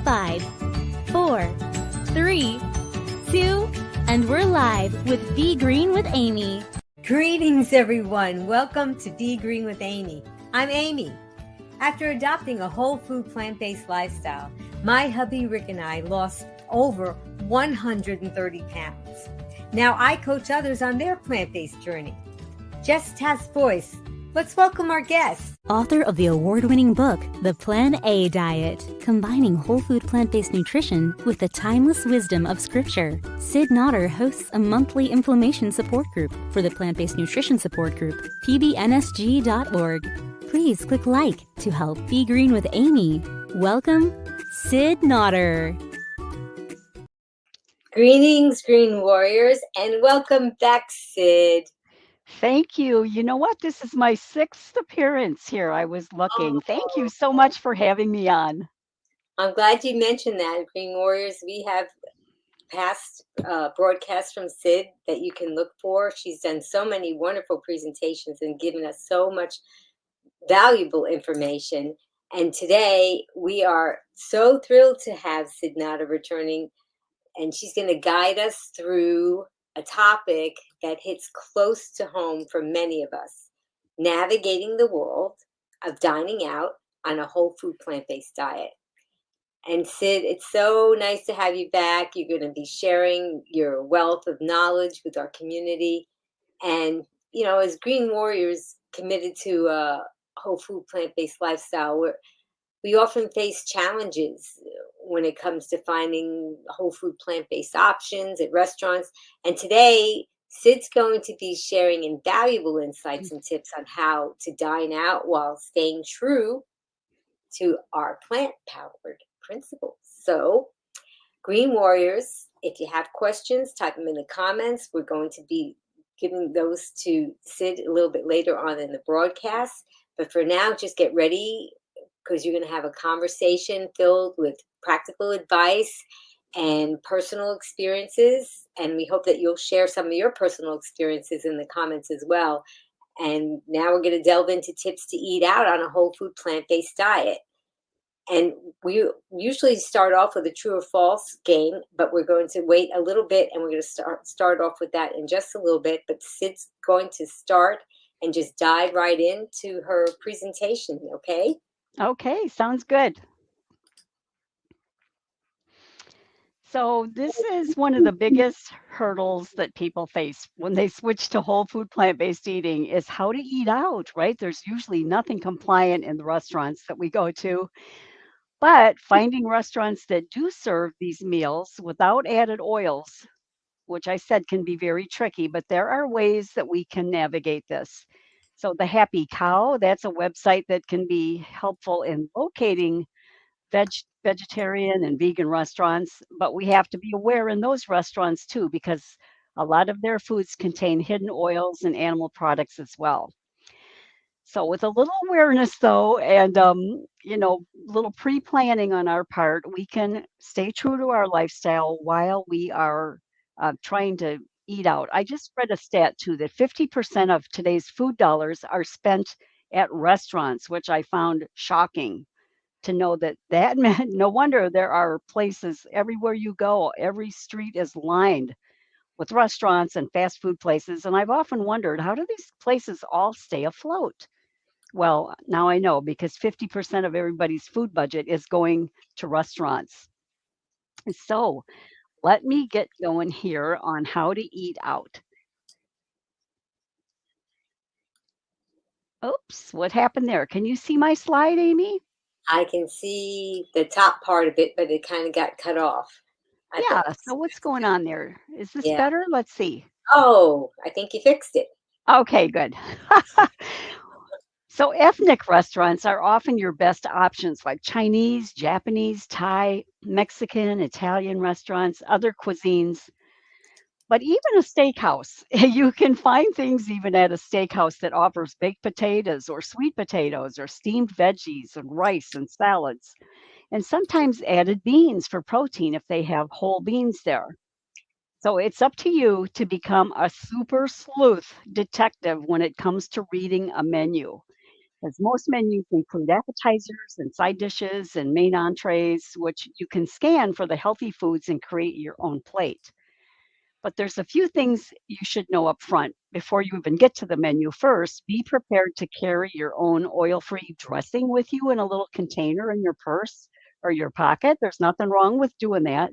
5, 4, 3, 2, and we're live with Be Green with Amy. Greetings, everyone. Welcome to Be Green with Amy. I'm Amy. After adopting a whole food plant-based lifestyle, my hubby Rick and I lost over 130 pounds. Now I coach others on their plant-based journey. Jess Task Voice, let's welcome our guest. Author of the award-winning book, The Plan A Diet, combining whole food plant-based nutrition with the timeless wisdom of Scripture. Sid Nodder hosts a monthly inflammation support group for the Plant-Based Nutrition Support Group, pbnsg.org. Please click like to help Be Green with Amy. Welcome, Sid Nodder. Greetings, Green Warriors, and welcome back, Sid. Thank you. You know what? This is my 6th appearance here. I was looking. Thank you so much for having me on. I'm glad you mentioned that, Green Warriors. We have past broadcasts from Sid that you can look for. She's done so many wonderful presentations and given us so much valuable information. And today we are so thrilled to have Sid Nodder returning, and she's going to guide us through a topic that hits close to home for many of us: navigating the world of dining out on a whole food plant-based diet. And Sid, it's so nice to have you back. You're going to be sharing your wealth of knowledge with our community. And, you know, as Green Warriors committed to a whole food plant-based lifestyle, we often face challenges when it comes to finding whole food plant-based options at restaurants. And today, Sid's going to be sharing invaluable insights and tips on how to dine out while staying true to our plant-powered principles. So, Green Warriors, if you have questions, type them in the comments. We're going to be giving those to Sid a little bit later on in the broadcast. But for now, just get ready, because you're going to have a conversation filled with practical advice and personal experiences. And we hope that you'll share some of your personal experiences in the comments as well. And now we're going to delve into tips to eat out on a whole food plant-based diet. And we usually start off with a true or false game, but we're going to wait a little bit, and we're going to start off with that in just a little bit. But Sid's going to start and just dive right into her presentation, okay? Okay, sounds good. So this is one of the biggest hurdles that people face when they switch to whole food plant-based eating, is how to eat out, right? There's usually nothing compliant in the restaurants that we go to, but finding restaurants that do serve these meals without added oils, which I said can be very tricky, but there are ways that we can navigate this. So the Happy Cow, that's a website that can be helpful in locating vegetarian and vegan restaurants, but we have to be aware in those restaurants too, because a lot of their foods contain hidden oils and animal products as well. So with a little awareness though, and little pre-planning on our part, we can stay true to our lifestyle while we are trying to eat out. I just read a stat too that 50% of today's food dollars are spent at restaurants, which I found shocking to know that meant. No wonder there are places everywhere you go, every street is lined with restaurants and fast food places. And I've often wondered, how do these places all stay afloat? Well, now I know, because 50% of everybody's food budget is going to restaurants. So let me get going here on how to eat out. Oops, what happened there? Can you see my slide, Amy? I can see the top part of it, but it kind of got cut off. Yeah, so what's going on there? Is this better? Let's see. Oh, I think you fixed it. Okay, good. So ethnic restaurants are often your best options, like Chinese, Japanese, Thai, Mexican, Italian restaurants, other cuisines. But even a steakhouse, you can find things even at a steakhouse that offers baked potatoes or sweet potatoes or steamed veggies and rice and salads, and sometimes added beans for protein if they have whole beans there. So it's up to you to become a super sleuth detective when it comes to reading a menu. As most menus include appetizers and side dishes and main entrees, which you can scan for the healthy foods and create your own plate. But there's a few things you should know up front before you even get to the menu. First, be prepared to carry your own oil-free dressing with you in a little container in your purse or your pocket. There's nothing wrong with doing that.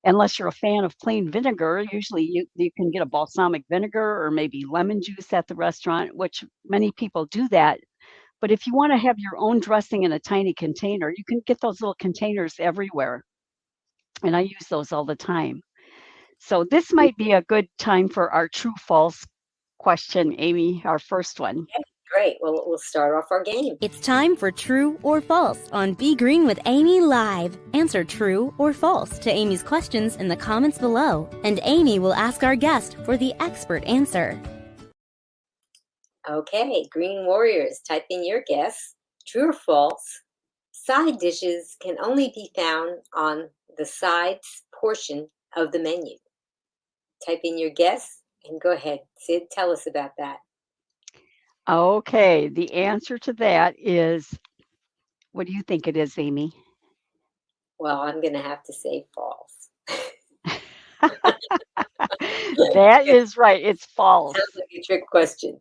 Unless you're a fan of plain vinegar, usually you can get a balsamic vinegar or maybe lemon juice at the restaurant, which many people do that. But if you want to have your own dressing in a tiny container, you can get those little containers everywhere. And I use those all the time. So this might be a good time for our true false question, Amy, our first one. Great. Well, we'll start off our game. It's time for True or False on Be Green with Amy Live. Answer true or false to Amy's questions in the comments below, and Amy will ask our guest for the expert answer. Okay, Green Warriors, type in your guess. True or false? Side dishes can only be found on the sides portion of the menu. Type in your guess and go ahead. Sid, tell us about that. Okay, the answer to that is, what do you think it is, Amy? Well, I'm going to have to say false. That is right. It's false. Sounds like a trick question.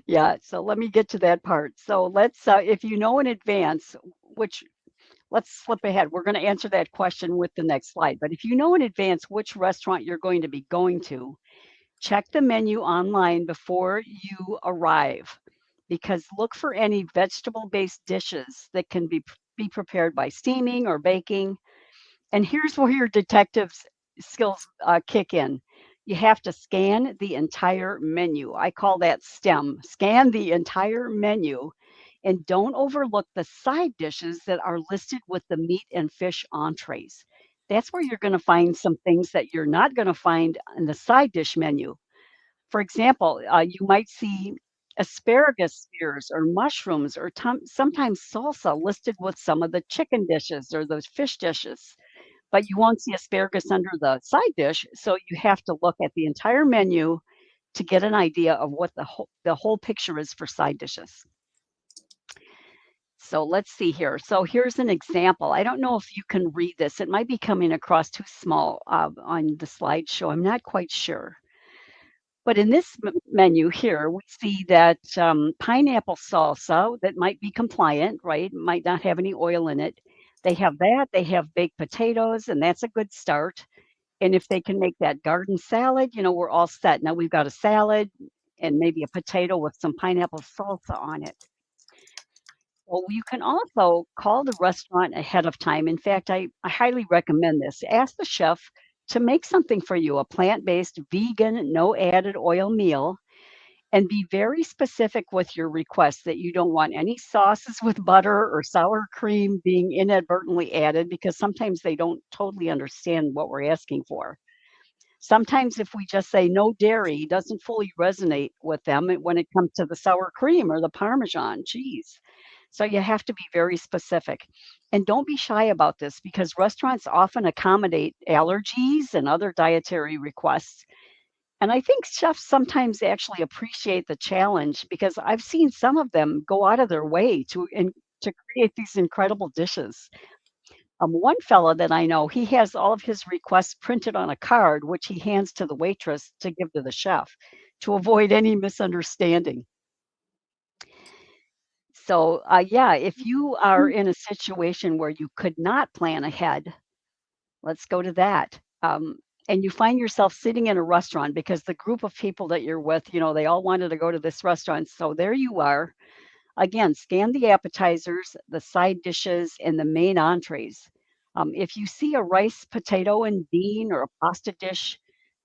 Yeah, so let me get to that part. So let's, if you know in advance, let's flip ahead. We're going to answer that question with the next slide. But if you know in advance which restaurant you're going to be going to, check the menu online before you arrive, because look for any vegetable-based dishes that can be prepared by steaming or baking. And here's where your detective's skills kick in. You have to scan the entire menu. I call that STEM. Scan the entire menu and don't overlook the side dishes that are listed with the meat and fish entrees. That's where you're going to find some things that you're not going to find in the side dish menu. For example, you might see asparagus spears or mushrooms or sometimes salsa listed with some of the chicken dishes or those fish dishes, but you won't see asparagus under the side dish. So you have to look at the entire menu to get an idea of what the whole picture is for side dishes. So let's see here. So here's an example. I don't know if you can read this. It might be coming across too small on the slideshow. I'm not quite sure. But in this menu here, we see that pineapple salsa that might be compliant, right? Might not have any oil in it. They have that. They have baked potatoes, and that's a good start. And if they can make that garden salad, we're all set. Now we've got a salad and maybe a potato with some pineapple salsa on it. Well, you can also call the restaurant ahead of time. In fact, I highly recommend this. Ask the chef to make something for you, a plant-based, vegan, no added oil meal, and be very specific with your request that you don't want any sauces with butter or sour cream being inadvertently added, because sometimes they don't totally understand what we're asking for. Sometimes if we just say no dairy, doesn't fully resonate with them when it comes to the sour cream or the Parmesan cheese. So you have to be very specific. And don't be shy about this, because restaurants often accommodate allergies and other dietary requests. And I think chefs sometimes actually appreciate the challenge, because I've seen some of them go out of their way to create these incredible dishes. One fellow that I know, he has all of his requests printed on a card, which he hands to the waitress to give to the chef to avoid any misunderstanding. So, yeah, if you are in a situation where you could not plan ahead, let's go to that. And you find yourself sitting in a restaurant because the group of people that you're with, they all wanted to go to this restaurant. So there you are. Again, scan the appetizers, the side dishes, and the main entrees. If you see a rice, potato, and bean or a pasta dish,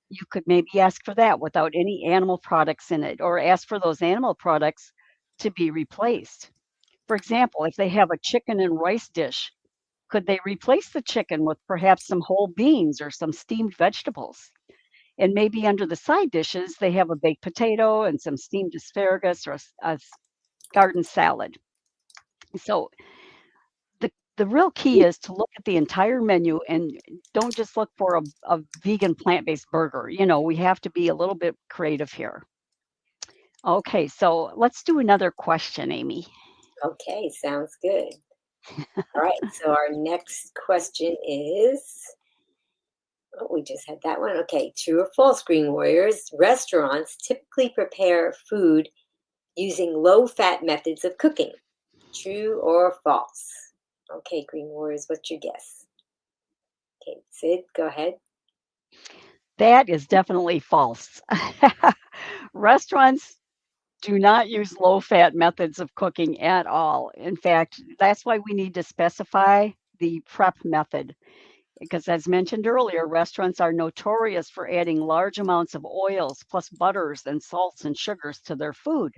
you could maybe ask for that without any animal products in it, or ask for those animal products to be replaced. For example, if they have a chicken and rice dish, could they replace the chicken with perhaps some whole beans or some steamed vegetables? And maybe under the side dishes, they have a baked potato and some steamed asparagus or a garden salad. So the real key is to look at the entire menu and don't just look for a vegan plant-based burger. We have to be a little bit creative here. Okay, so let's do another question, Amy. Okay, sounds good. All right, so our next question is, oh, we just had that one. Okay, true or false, Green Warriors? Restaurants typically prepare food using low-fat methods of cooking. True or false? Okay, Green Warriors, what's your guess? Okay, Sid, go ahead. That is definitely false. Restaurants do not use low fat methods of cooking at all. In fact, that's why we need to specify the prep method. Because, as mentioned earlier, restaurants are notorious for adding large amounts of oils, plus butters and salts and sugars to their food.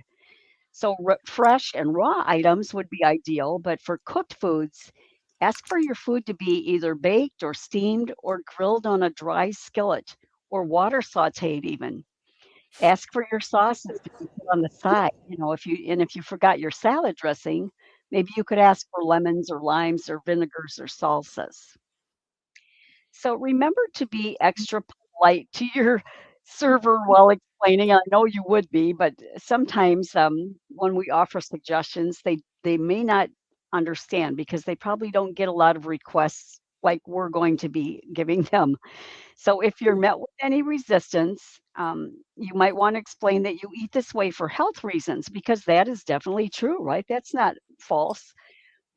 So, fresh and raw items would be ideal, but for cooked foods, ask for your food to be either baked or steamed or grilled on a dry skillet or water sauteed even. Ask for your sauces to be put on the side. If you forgot your salad dressing, maybe you could ask for lemons or limes or vinegars or salsas. So remember to be extra polite to your server while explaining. I know you would be, but sometimes when we offer suggestions, they may not understand because they probably don't get a lot of requests like we're going to be giving them. So if you're met with any resistance, you might want to explain that you eat this way for health reasons because that is definitely true, right? That's not false.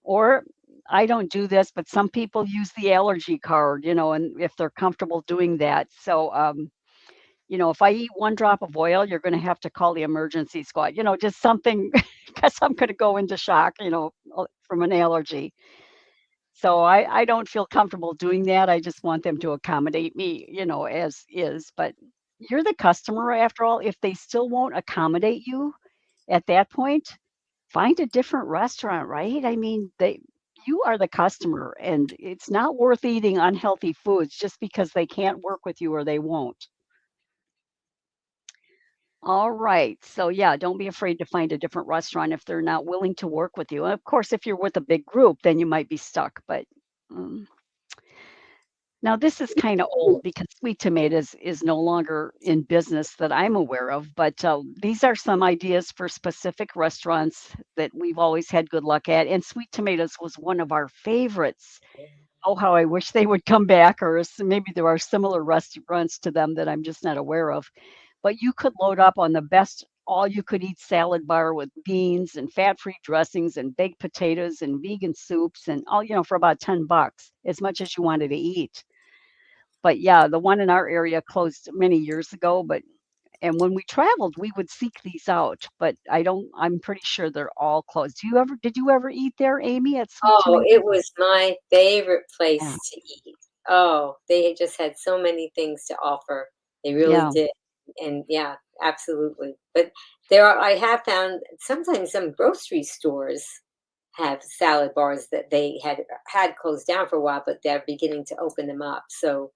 Or I don't do this, but some people use the allergy card, and if they're comfortable doing that. So, if I eat one drop of oil, you're going to have to call the emergency squad, just something because I'm going to go into shock, from an allergy. So I don't feel comfortable doing that. I just want them to accommodate me, as is. But you're the customer after all. If they still won't accommodate you at that point, find a different restaurant, right? I mean, you are the customer and it's not worth eating unhealthy foods just because they can't work with you or they won't. All right. So yeah, don't be afraid to find a different restaurant if they're not willing to work with you. And of course, if you're with a big group, then you might be stuck, but um, now this is kind of old because Sweet Tomatoes is no longer in business that I'm aware of, but these are some ideas for specific restaurants that we've always had good luck at, and Sweet Tomatoes was one of our favorites. Oh, how I wish they would come back, or maybe there are similar restaurants to them that I'm just not aware of. But you could load up on the best all you could eat salad bar with beans and fat-free dressings and baked potatoes and vegan soups and all, for about $10, as much as you wanted to eat. But yeah, the one in our area closed many years ago, and when we traveled, we would seek these out, but I'm pretty sure they're all closed. Did you ever eat there, Amy, at Sweet Oh, Tomato? it was my favorite Yeah. place to eat. Oh, they just had so many things to offer. They really Yeah. did. And yeah, absolutely. But I have found sometimes some grocery stores have salad bars that they had closed down for a while, but they're beginning to open them up. So,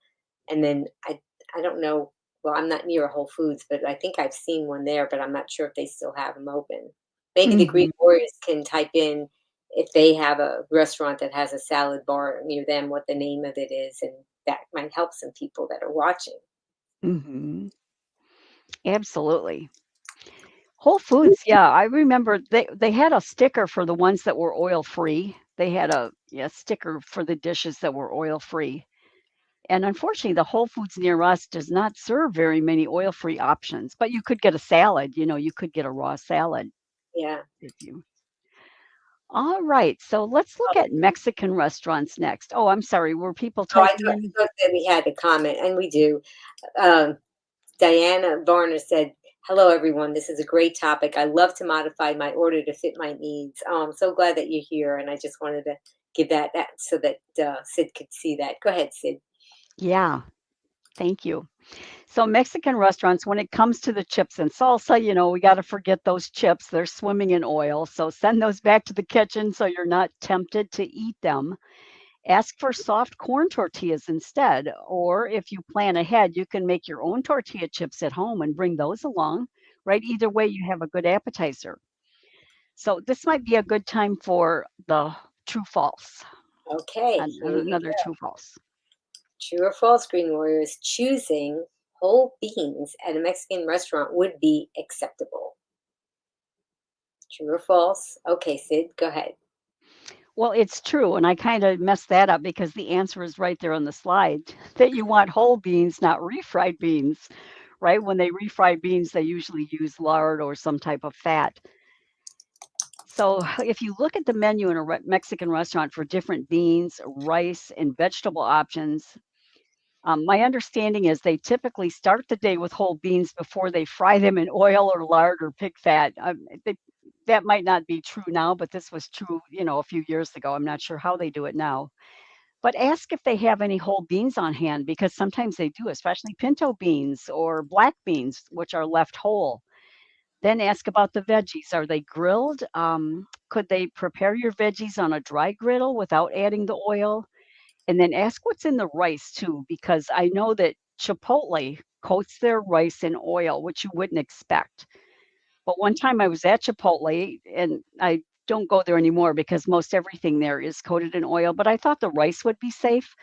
and then I don't know. Well, I'm not near a Whole Foods, but I think I've seen one there, but I'm not sure if they still have them open. Maybe the Green Mhm. Warriors can type in if they have a restaurant that has a salad bar near them, what the name of it is, and that might help some people that are watching. Mhm. Absolutely. Whole Foods, yeah, I remember they had a sticker for the ones that were oil-free. They had a, yeah, sticker for the dishes that were oil-free. And unfortunately, the Whole Foods near us does not serve very many oil-free options, but you could get a salad, you could get a raw salad Yeah. if you All right, so let's look at Mexican restaurants next. Oh, I'm sorry, were people Oh, I typing in? thought that we had a comment, and we do. Um, Diana Varner said, "Hello, everyone. This is a great topic. I love to modify my order to fit my needs." Oh, I'm so glad that you're here, and I just wanted to give that so that Sid could see that. Go ahead, Sid. Yeah, thank you. So Mexican restaurants, when it comes to the chips and salsa, we got to forget those chips. They're swimming in oil. So send those back to the kitchen so you're not tempted to eat them. Ask for soft corn tortillas instead. Or if you plan ahead, you can make your own tortilla chips at home and bring those along, right? Either way, you have a good appetizer. So this might be a good time for the true false. Okay, here we Another go. true false. True or false, Green Warriors? Choosing whole beans at a Mexican restaurant would be acceptable. True or false? Okay, Sid, go ahead. Well, it's true, and I kind of messed that up because the answer is right there on the slide that you want whole beans, not refried beans, right? When they refry beans, they usually use lard or some type of fat. So if you look at the menu in a Mexican restaurant for different beans, rice, and vegetable options, my understanding is they typically start the day with whole beans before they fry them in oil or lard or pig fat. That might not be true now, but this was true, a few years ago. I'm not sure how they do it now. But ask if they have any whole beans on hand because sometimes they do, especially pinto beans or black beans, which are left whole. Then ask about the veggies. Are they grilled? Could they prepare your veggies on a dry griddle without adding the oil? And then ask what's in the rice too, because I know that Chipotle coats their rice in oil, which you wouldn't expect. But one time I was at Chipotle and I don't go there anymore because most everything there is coated in oil, but I thought the rice would be safe.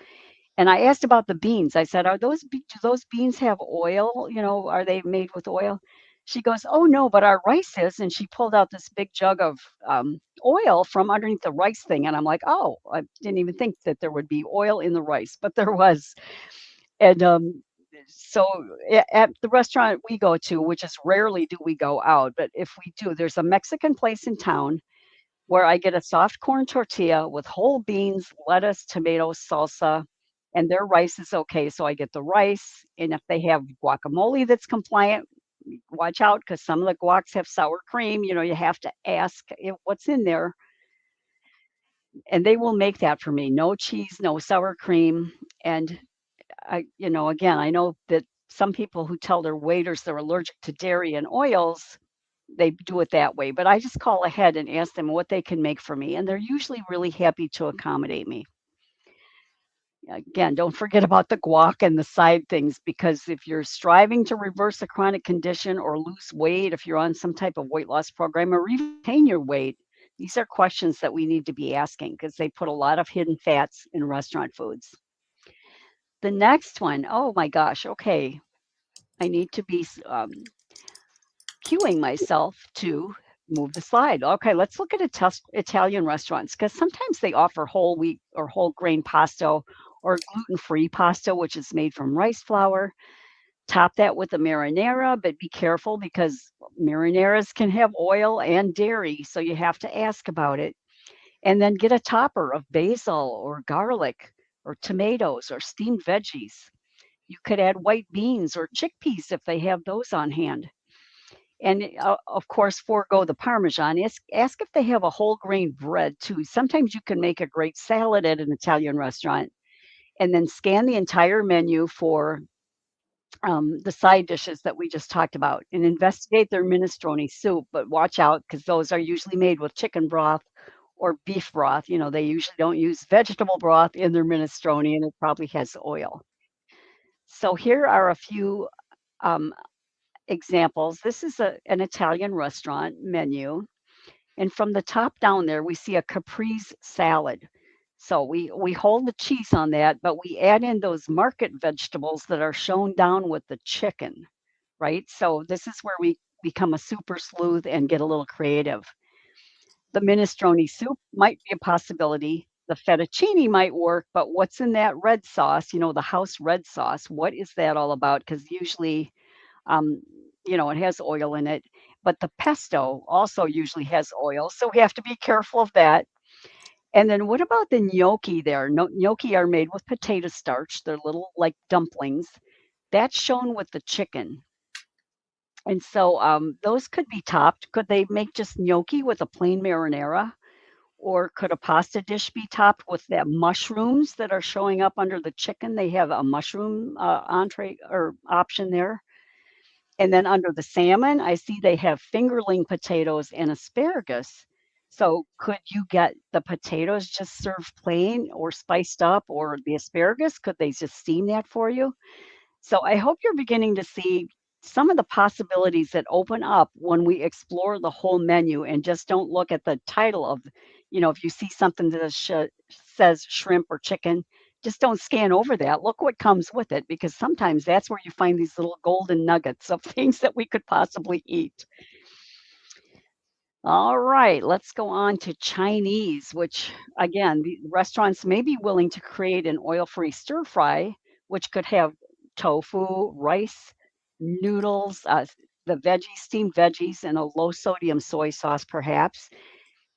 And I asked about the beans. I said, do those beans have oil? Are they made with oil? She goes, oh no, but our rice is. And she pulled out this big jug of oil from underneath the rice thing. And I'm like, oh, I didn't even think that there would be oil in the rice, but there was. And so at the restaurant we go to, which is rarely do we go out, but if we do, there's a Mexican place in town where I get a soft corn tortilla with whole beans, lettuce, tomatoes, salsa, and their rice is okay. So I get the rice. And if they have guacamole that's compliant, watch out because some of the guacs have sour cream. You have to ask what's in there. And they will make that for me. No cheese, no sour cream. And again, I know that some people who tell their waiters they're allergic to dairy and oils, they do it that way, but I just call ahead and ask them what they can make for me, and they're usually really happy to accommodate me. Again, don't forget about the guac and the side things because if you're striving to reverse a chronic condition or lose weight, if you're on some type of weight loss program or even retain your weight, these are questions that we need to be asking because they put a lot of hidden fats in restaurant foods. The next one, oh my gosh, okay. I need to be cueing myself to move the slide. Okay, let's look at Italian restaurants because sometimes they offer whole wheat or whole grain pasta or gluten-free pasta, which is made from rice flour. Top that with a marinara, but be careful because marinaras can have oil and dairy, so you have to ask about it. And then get a topper of basil or garlic or tomatoes or steamed veggies. You could add white beans or chickpeas if they have those on hand. And of course, forego the Parmesan. Ask if they have a whole grain bread too. Sometimes you can make a great salad at an Italian restaurant and then scan the entire menu for the side dishes that we just talked about and investigate their minestrone soup. But watch out because those are usually made with chicken broth or beef broth. They usually don't use vegetable broth in their minestrone and it probably has oil. So here are a few um, examples. This is an Italian restaurant menu. And from the top down there, we see a caprese salad. So we hold the cheese on that, but we add in those market vegetables that are shown down with the chicken, right? So this is where we become a super sleuth and get a little creative. The minestrone soup might be a possibility. The fettuccine might work, but what's in that red sauce, the house red sauce, what is that all about? Because usually um, it has oil in it, but the pesto also usually has oil, so we have to be careful of that. And then what about the gnocchi there? No, gnocchi are made with potato starch. They're little like dumplings. That's shown with the chicken. And so those could be topped. Could they make just gnocchi with a plain marinara? Or could a pasta dish be topped with the mushrooms that are showing up under the chicken? They have a mushroom entree or option there. And then under the salmon, I see they have fingerling potatoes and asparagus. So could you get the potatoes just served plain or spiced up, or the asparagus? Could they just steam that for you? So I hope you're beginning to see some of the possibilities that open up when we explore the whole menu and just don't look at the title of, if you see something that says shrimp or chicken, just don't scan over that. Look what comes with it, because sometimes that's where you find these little golden nuggets of things that we could possibly eat. All right, let's go on to Chinese, which again, the restaurants may be willing to create an oil-free stir fry, which could have tofu, rice, noodles, the veggies, steamed veggies, and a low sodium soy sauce, perhaps.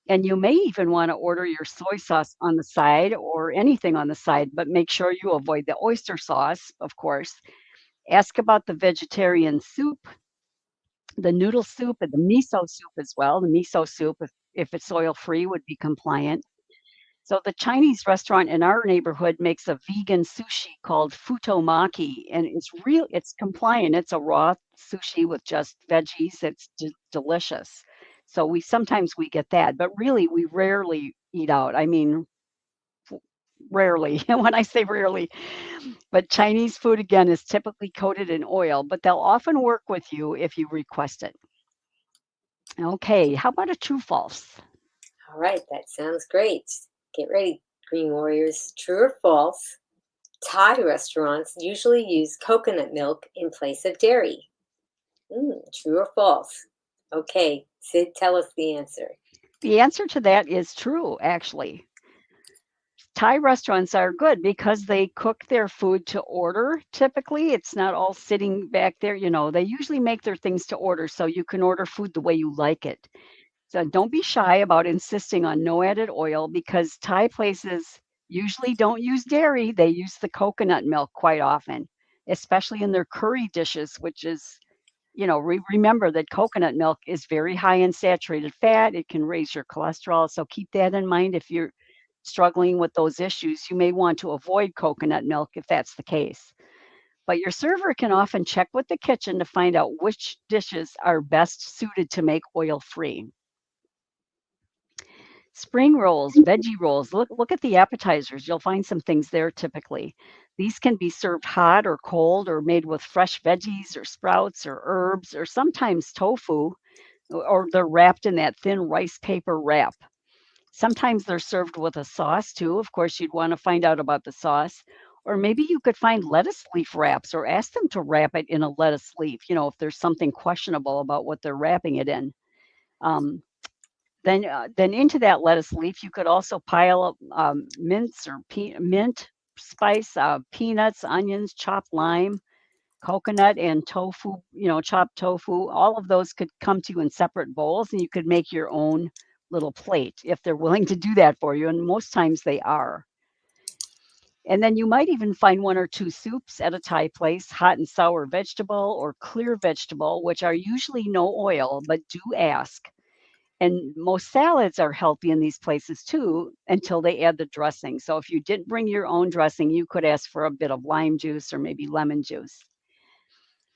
And you may even want to order your soy sauce on the side or anything on the side, but make sure you avoid the oyster sauce, of course. Ask about the vegetarian soup, the noodle soup, and the miso soup as well. The miso soup, if it's oil free, would be compliant. So the Chinese restaurant in our neighborhood makes a vegan sushi called futomaki, and it's compliant. It's a raw sushi with just veggies. It's delicious. So we get that, but really we rarely eat out. I mean, rarely. When I say rarely, but Chinese food again is typically coated in oil, but they'll often work with you if you request it. Okay, how about a true false? All right, that sounds great. Get ready, Green Warriors. True or false? Thai restaurants usually use coconut milk in place of dairy. True or false? Okay, Sid, tell us the answer. The answer to that is true, actually. Thai restaurants are good because they cook their food to order. Typically, it's not all sitting back there. They usually make their things to order so you can order food the way you like it. So don't be shy about insisting on no added oil because Thai places usually don't use dairy. They use the coconut milk quite often, especially in their curry dishes, which is, remember that coconut milk is very high in saturated fat. It can raise your cholesterol. So keep that in mind if you're struggling with those issues. You may want to avoid coconut milk if that's the case. But your server can often check with the kitchen to find out which dishes are best suited to make oil free. Spring rolls, veggie rolls. Look at the appetizers. You'll find some things there typically. These can be served hot or cold or made with fresh veggies or sprouts or herbs or sometimes tofu, or they're wrapped in that thin rice paper wrap. Sometimes they're served with a sauce too. Of course, you'd want to find out about the sauce. Or maybe you could find lettuce leaf wraps or ask them to wrap it in a lettuce leaf, if there's something questionable about what they're wrapping it in. Then into that lettuce leaf, you could also pile up mince or mint, spice, peanuts, onions, chopped lime, coconut, and tofu. Chopped tofu. All of those could come to you in separate bowls, and you could make your own little plate if they're willing to do that for you. And most times they are. And then you might even find one or two soups at a Thai place, hot and sour vegetable or clear vegetable, which are usually no oil, but do ask. And most salads are healthy in these places too until they add the dressing. So if you didn't bring your own dressing, you could ask for a bit of lime juice or maybe lemon juice.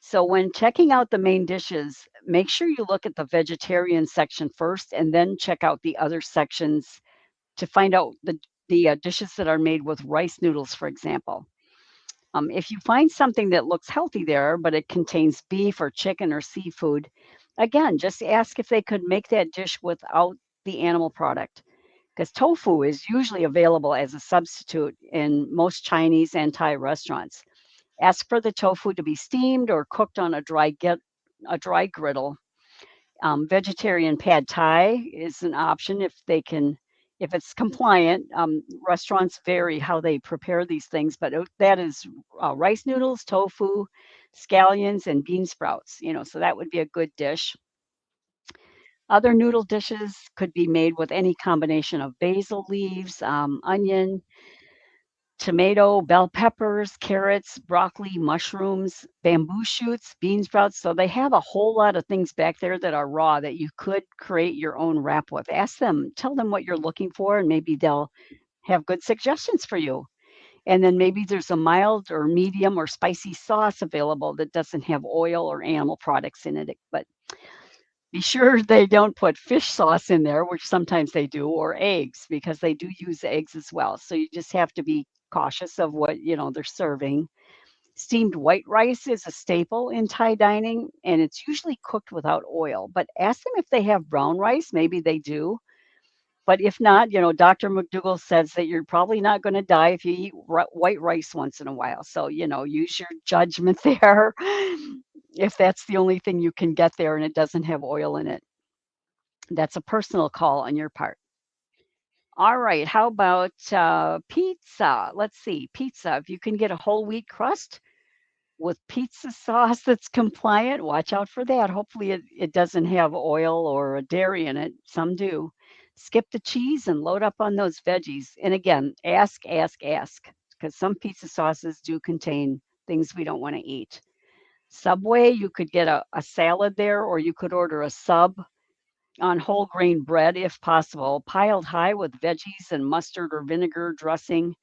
So when checking out the main dishes, make sure you look at the vegetarian section first and then check out the other sections to find out the dishes that are made with rice noodles, for example. If you find something that looks healthy there, but it contains beef or chicken or seafood, again, just ask if they could make that dish without the animal product. Because tofu is usually available as a substitute in most Chinese and Thai restaurants. Ask for the tofu to be steamed or cooked on a dry griddle. Vegetarian pad thai is an option if it's compliant. Restaurants vary how they prepare these things, but that is rice noodles, tofu, scallions, and bean sprouts. So that would be a good dish. Other noodle dishes could be made with any combination of basil leaves, onion, tomato, bell peppers, carrots, broccoli, mushrooms, bamboo shoots, bean sprouts. So they have a whole lot of things back there that are raw that you could create your own wrap with. Ask them, tell them what you're looking for, and maybe they'll have good suggestions for you. And then maybe there's a mild or medium or spicy sauce available that doesn't have oil or animal products in it. But be sure they don't put fish sauce in there, which sometimes they do, or eggs, because they do use eggs as well. So you just have to be cautious of what they're serving. Steamed white rice is a staple in Thai dining, and it's usually cooked without oil. But ask them if they have brown rice. Maybe they do. But if not, Dr. McDougall says that you're probably not going to die if you eat white rice once in a while. So, use your judgment there if that's the only thing you can get there and it doesn't have oil in it. That's a personal call on your part. All right, how about pizza? Let's see, pizza. If you can get a whole wheat crust with pizza sauce that's compliant, watch out for that. Hopefully, it doesn't have oil or a dairy in it. Some do. Skip the cheese and load up on those veggies. And again, ask, because some pizza sauces do contain things we don't want to eat. Subway, you could get a salad there, or you could order a sub on whole grain bread if possible, piled high with veggies and mustard or vinegar dressing.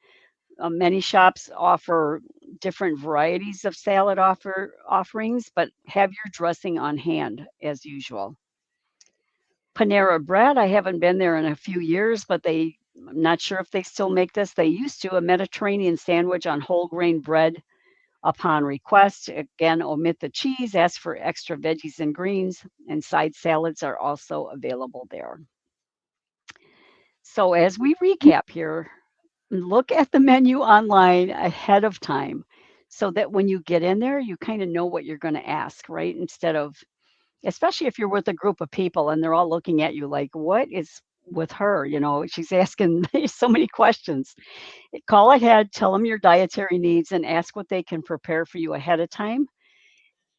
Many shops offer different varieties of salad offerings, but have your dressing on hand as usual. Panera Bread, I haven't been there in a few years, but I'm not sure if they still make this. They used to, a Mediterranean sandwich on whole grain bread upon request. Again, omit the cheese, ask for extra veggies and greens, and side salads are also available there. So, as we recap here, look at the menu online ahead of time so that when you get in there, you kind of know what you're going to ask, right? Instead of, especially if you're with a group of people and they're all looking at you like, what is with her? You know, she's asking so many questions. Call ahead, tell them your dietary needs, and ask what they can prepare for you ahead of time.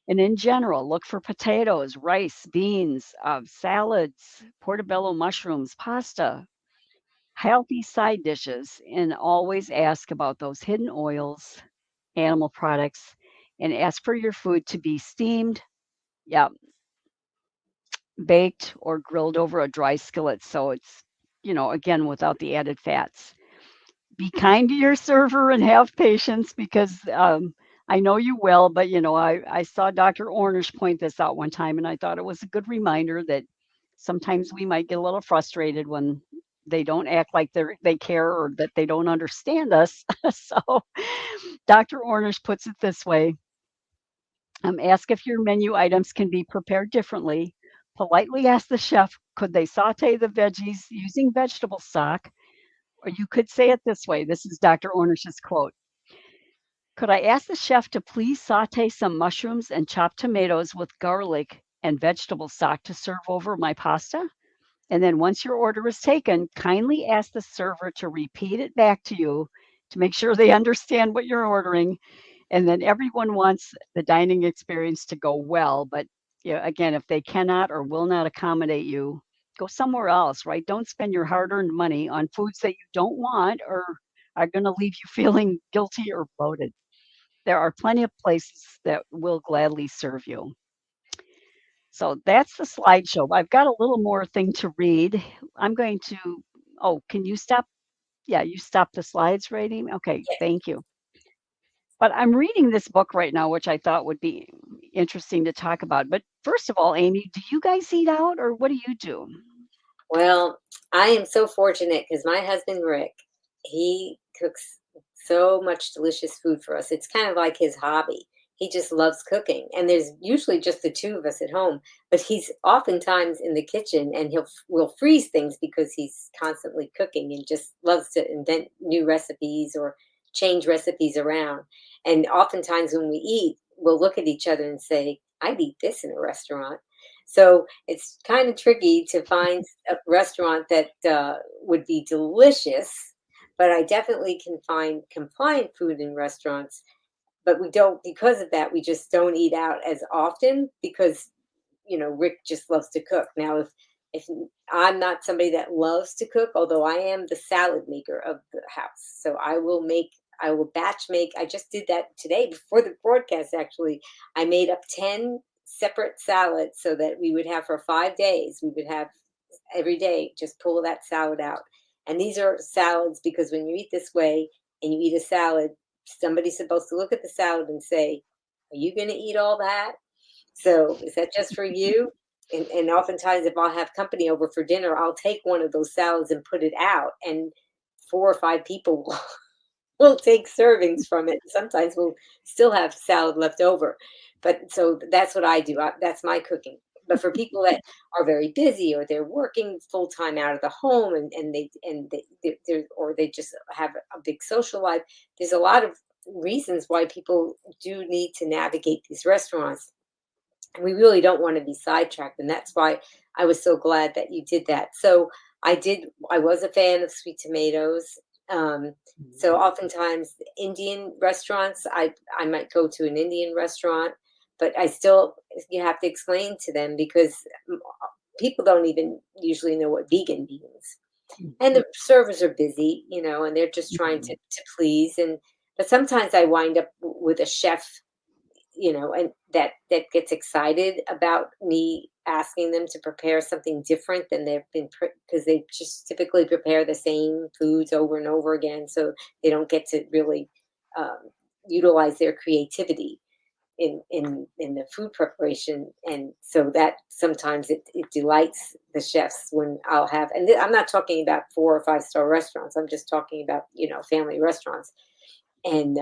And in general, look for potatoes, rice, beans, salads, portobello mushrooms, pasta, healthy side dishes, and always ask about those hidden oils, animal products, and ask for your food to be steamed, yeah, baked or grilled over a dry skillet. So it's, again, without the added fats. Be kind to your server and have patience because I know you will, but I saw Dr. Ornish point this out one time and I thought it was a good reminder that sometimes we might get a little frustrated when they don't act like they care or that they don't understand us. So Dr. Ornish puts it this way. Ask if your menu items can be prepared differently. Politely ask the chef, could they saute the veggies using vegetable stock? Or you could say it this way. This is Dr. Ornish's quote. Could I ask the chef to please saute some mushrooms and chopped tomatoes with garlic and vegetable stock to serve over my pasta? And then once your order is taken, kindly ask the server to repeat it back to you to make sure they understand what you're ordering. And then everyone wants the dining experience to go well. But again, if they cannot or will not accommodate you, go somewhere else, right? Don't spend your hard earned money on foods that you don't want or are going to leave you feeling guilty or bloated. There are plenty of places that will gladly serve you. So that's the slideshow. I've got a little more thing to read. I'm going to, oh, can you stop? Yeah, you stop the slides, Rating? Okay, thank you. But I'm reading this book right now, which I thought would be interesting to talk about. But first of all, Amy, do you guys eat out or what do you do? Well, I am so fortunate because my husband Rick, he cooks so much delicious food for us. It's kind of like his hobby. He just loves cooking, and there's usually just the two of us at home. But he's oftentimes in the kitchen, and will freeze things because he's constantly cooking and just loves to invent new recipes or change recipes around. And oftentimes when we eat, we'll look at each other and say, "I'd eat this in a restaurant." So it's kind of tricky to find a restaurant that would be delicious, but I definitely can find compliant food in restaurants. But we don't, because of that, we just don't eat out as often because Rick just loves to cook. Now, if I'm not somebody that loves to cook, although I am the salad maker of the house, so I will batch make. I just did that today before the broadcast. Actually, I made up 10 separate salads so that we would have for 5 days. We would have every day just pull that salad out. And these are salads because when you eat this way and you eat a salad, somebody's supposed to look at the salad and say, "Are you going to eat all that? So is that just for you?" And oftentimes, if I'll have company over for dinner, I'll take one of those salads and put it out, and 4 or 5 people will take servings from it. Sometimes we'll still have salad left over. But so that's what I do. That's my cooking. But for people that are very busy or they're working full time out of the home or they just have a big social life, there's a lot of reasons why people do need to navigate these restaurants. we really don't want to be sidetracked, and that's why I was so glad that you did that. So I was a fan of sweet tomatoes. um, so oftentimes Indian restaurants, I might go to an Indian restaurant, but I still, you have to explain to them, because people don't even usually know what vegan means, and Mhm. the servers are busy, and they're just trying Mhm. to please. And but sometimes I wind up with a chef, and that gets excited about me asking them to prepare something different than they've been, because they just typically prepare the same foods over and over again, so they don't get to really um, utilize their creativity in the food preparation. And so that sometimes it delights the chefs when I'll have, and I'm not talking about 4 or 5 star restaurants, I'm just talking about family restaurants. And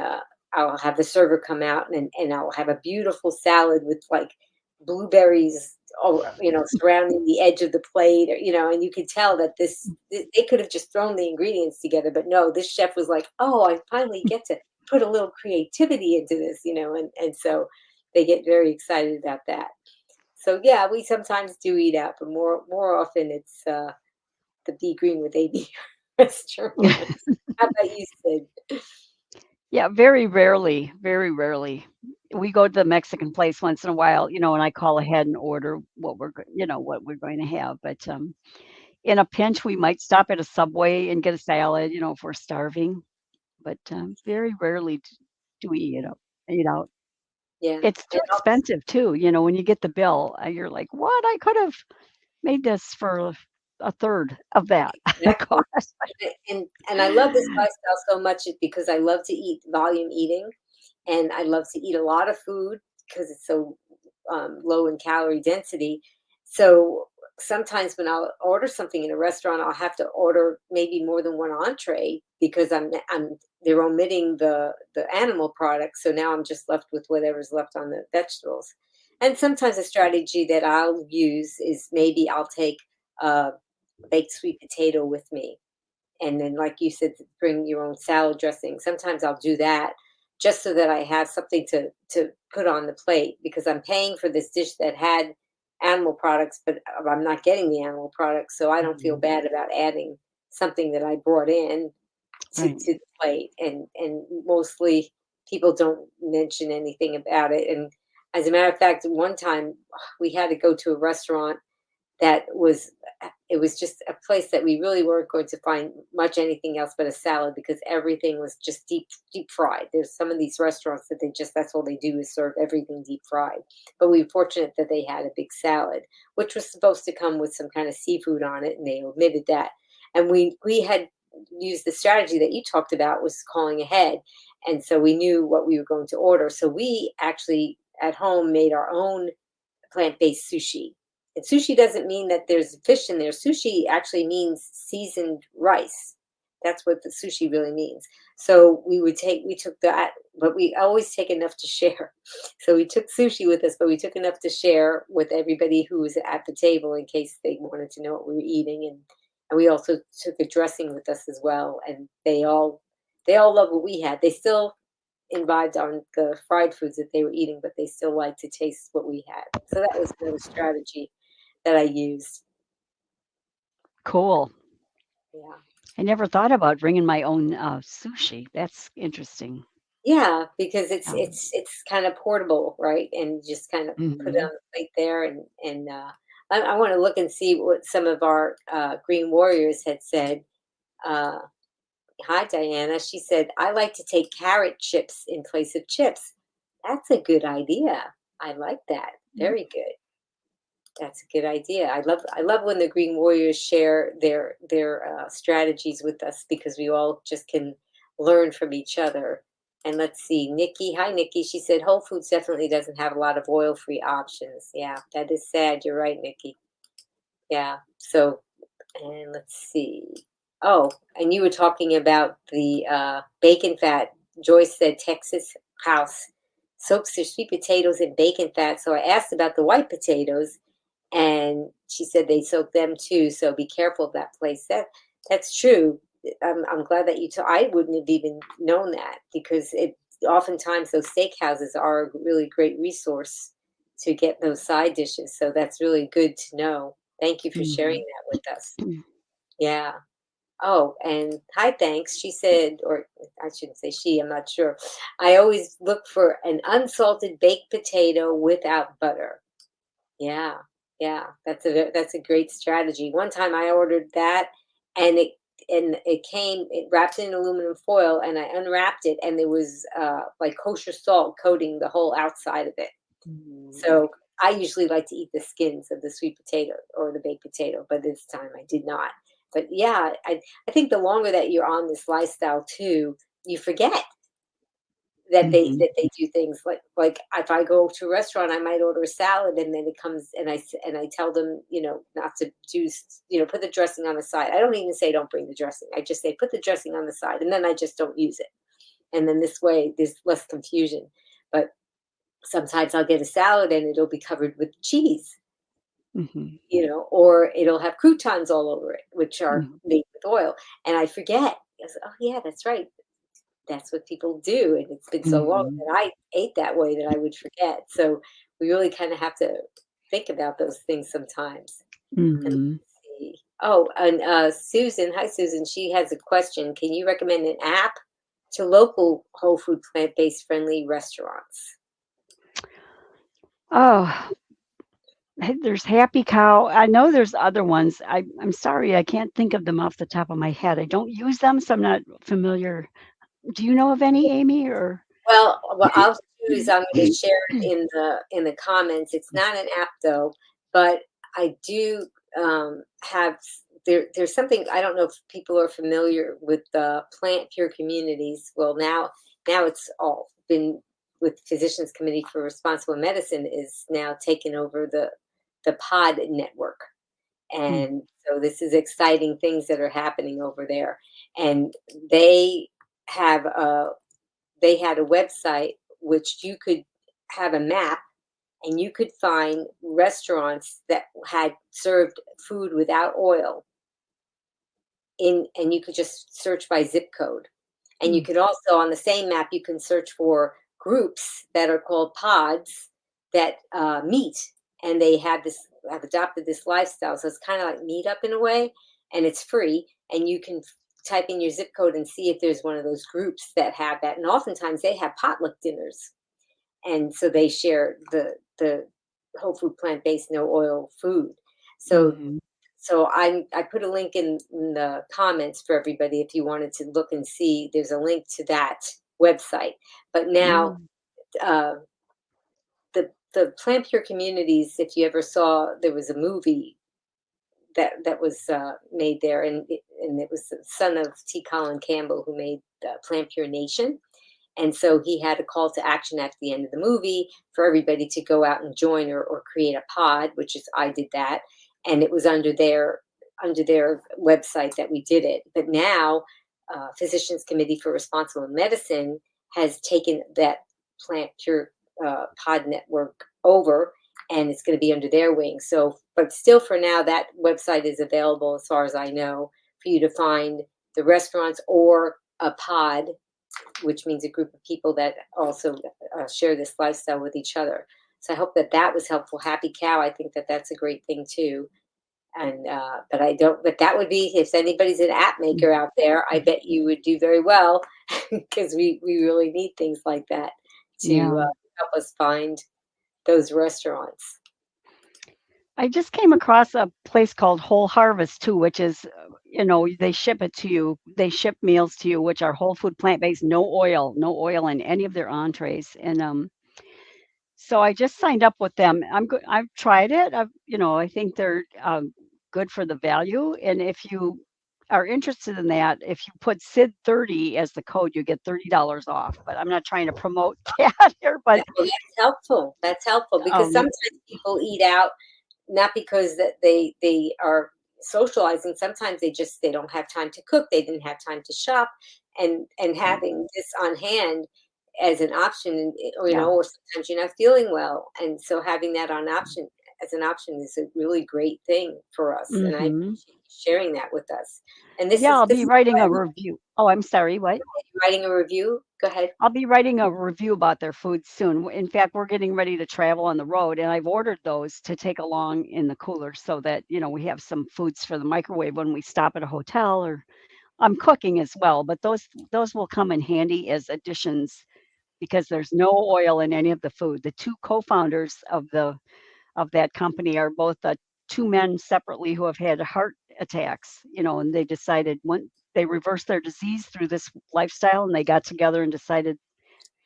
I'll have the server come out, and I'll have a beautiful salad with like blueberries, surrounding the edge of the plate, and you could tell that they could have just thrown the ingredients together, but no, this chef was like, oh, I finally get to put a little creativity into this, and so they get very excited about that. So yeah, we sometimes do eat out, but more often it's the Be Green with AB restaurant. How about you, Sid? Yeah, very rarely, very rarely. We go to the Mexican place once in a while, and I call ahead and order what we're going to have. But in a pinch, we might stop at a Subway and get a salad, if we're starving. But very rarely do we eat out. Yeah, It's too and expensive too, when you get the bill, you're like, "What? I could have made this for a third of that exactly. cost." And I love this lifestyle so much because I love to eat volume eating, and I love to eat a lot of food because it's so low in calorie density. So sometimes when I'll order something in a restaurant, I'll have to order maybe more than one entree because I'm they're omitting the animal products. So now I'm just left with whatever's left on the vegetables. And sometimes a strategy that I'll use is maybe I'll take a baked sweet potato with me, and then like you said, bring your own salad dressing. Sometimes I'll do that just so that I have something to put on the plate, because I'm paying for this dish that had animal products, but I'm not getting the animal products, so I don't feel Mhm. bad about adding something that I brought in Right. to the plate. And mostly people don't mention anything about it. And as a matter of fact, one time we had to go to a restaurant that was, it was just a place that we really weren't going to find much anything else but a salad, because everything was just deep fried. There's some of these restaurants that that's all they do is serve everything deep fried. But we were fortunate that they had a big salad, which was supposed to come with some kind of seafood on it, and they omitted that. And we had used the strategy that you talked about, was calling ahead, and so we knew what we were going to order. So we actually at home made our own plant-based sushi. And sushi doesn't mean that there's fish in there. Sushi actually means seasoned rice. That's what the sushi really means. So we took that, but we always take enough to share. So we took sushi with us, but we took enough to share with everybody who was at the table in case they wanted to know what we were eating. And we also took a dressing with us as well. And they all love what we had. They still imbibed on the fried foods that they were eating, but they still like to taste what we had. So that was another strategy that I used. Cool. Yeah. I never thought about bringing my own, sushi. That's interesting. Yeah, because it's Um, it's it's kind of portable, right? And you just kind of put it on mhm. the plate there, and I want to look and see what some of our Green Warriors had said. Uh, Hi, Diana. She said, I like to take carrot chips in place of chips. That's a good idea. I like that. Mm, Very good. That's a good idea. I love when the Green Warriors share their strategies with us, because we all just can learn from each other. And let's see, Nikki. Hi, Nikki. She said Whole Foods definitely doesn't have a lot of oil-free options. Yeah, that is sad. You're right, Nikki. Yeah. So, and let's see. Oh, and you were talking about the bacon fat. Joyce said Texas house soaks their sweet potatoes in bacon fat. So I asked about the white potatoes, and she said they soak them too. So be careful of that place. That's true. I'm glad that I wouldn't have even known that, because it oftentimes those steakhouses are a really great resource to get those side dishes. So that's really good to know. Thank you for sharing Mhm. that with us. Yeah. Oh, and hi, thanks. She said, or I shouldn't say she, I'm not sure. I always look for an unsalted baked potato without butter. Yeah, yeah, that's a great strategy. One time I ordered that, and it came it wrapped in aluminum foil, and I unwrapped it, and there was like kosher salt coating the whole outside of it. Mm. So I usually like to eat the skins of the sweet potato or the baked potato, but this time I did not. But yeah, I think the longer that you're on this lifestyle too, you forget Mhm. that they do things like if I go to a restaurant, I might order a salad, and then it comes, and and I tell them, not to put the dressing on the side. I don't even say don't bring the dressing. I just say put the dressing on the side, and then I just don't use it. And then this way, there's less confusion. But sometimes I'll get a salad, and it'll be covered with cheese, Mhm. or it'll have croutons all over it, which are Mhm. made with oil, and I forget. I say, oh yeah, that's right, that's what people do, and it's been so long Mhm. that I ate that way that I would forget. So we really kind of have to think about those things sometimes. And Mhm. let's see. Oh, and Susan, hi Susan. She has a question. Can you recommend an app to local whole food plant-based friendly restaurants? Oh, there's Happy Cow. I know there's other ones. I'm sorry, I can't think of them off the top of my head. I don't use them, so I'm not familiar. Do you know of any, Amy, or? Well, what I'll do is I'm going to share it in the comments. It's not an app though, but I do have there's something. I don't know if people are familiar with the plant pure communities. Well, now it's all been with Physicians Committee for Responsible Medicine is now taken over the pod network. Mm, And so this is exciting things that are happening over there. And they have they had a website which you could have a map, and you could find restaurants that had served food without oil and you could just search by zip code. And you mm, could also, on the same map, you can search for groups that are called pods that meet, and they have adopted this lifestyle. So it's kind of like meetup in a way, and it's free. And you can type in your zip code and see if there's one of those groups that have that. And oftentimes they have potluck dinners, and so they share the whole food plant based no oil food. So mhm, I put a link in the comments for everybody if you wanted to look and see. There's a link to that website. But now mm, uh, the Plant Pure Communities, if you ever saw, there was a movie that was made there, and it was the son of T. Colin Campbell who made Plant Pure Nation. And so he had a call to action at the end of the movie for everybody to go out and join or create a pod, which is I did that, and it was under their website that we did it. But now, Physicians Committee for Responsible Medicine has taken that Plant Pure pod network over, and it's going to be under their wing. So, but still, for now, that website is available, as far as I know, for you to find the restaurants or a pod, which means a group of people that also share this lifestyle with each other. So I hope that that was helpful. Happy Cow, I think that that's a great thing too. And but I don't. But that would be, if anybody's an app maker mhm. out there, I bet you would do very well because we really need things like that to Yeah. help us find those restaurants. I just came across a place called Whole Harvest too, which is, they ship it to you. They ship meals to you, which are whole food, plant-based, no oil in any of their entrees. And so I just signed up with them. I've tried it. I think they're good for the value. And if you are interested in that, if you put SID30 as the code, you get $30 off. But I'm not trying to promote that here, but Well, that's helpful. That's helpful because um, sometimes people eat out not because that they are socializing. Sometimes they don't have time to cook, they didn't have time to shop, and having this on hand as an option, or yeah. or sometimes you're not feeling well, and so having that on option as an option is a really great thing for us, and I Mm-hmm. appreciate you sharing that with us. And this Yeah, is I'll this be is writing why a I love review. Oh, I'm sorry, what? writing a review. Go ahead. I'll be writing a review about their food soon. In fact, we're getting ready to travel on the road, and I've ordered those to take along in the cooler so that, we have some foods for the microwave when we stop at a hotel, or I'm cooking as well, but those will come in handy as additions because there's no oil in any of the food. The two co-founders of that company are both two men separately who have had heart attacks, and they decided when they reversed their disease through this lifestyle, and they got together and decided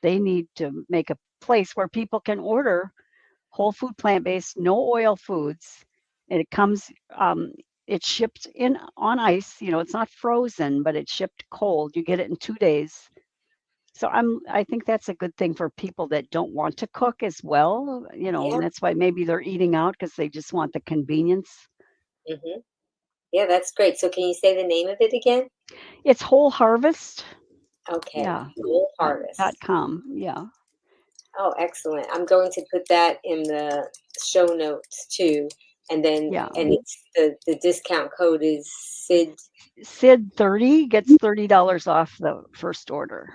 they need to make a place where people can order whole food, plant-based, no oil foods, and it comes, it's shipped in on ice. It's not frozen, but it's shipped cold. You get it in 2 days. So I think that's a good thing for people that don't want to cook as well, and Yeah. that's why maybe they're eating out because they just want the convenience. Hmm. Yeah, that's great. So can you say the name of it again? It's Whole Harvest, Okay. yeah, Full dot Harvest. com, yeah, Oh, excellent. I'm going to put that in the show notes too. And then, yeah. and it's the discount code is SID. Sid 30 gets $30 off the first order.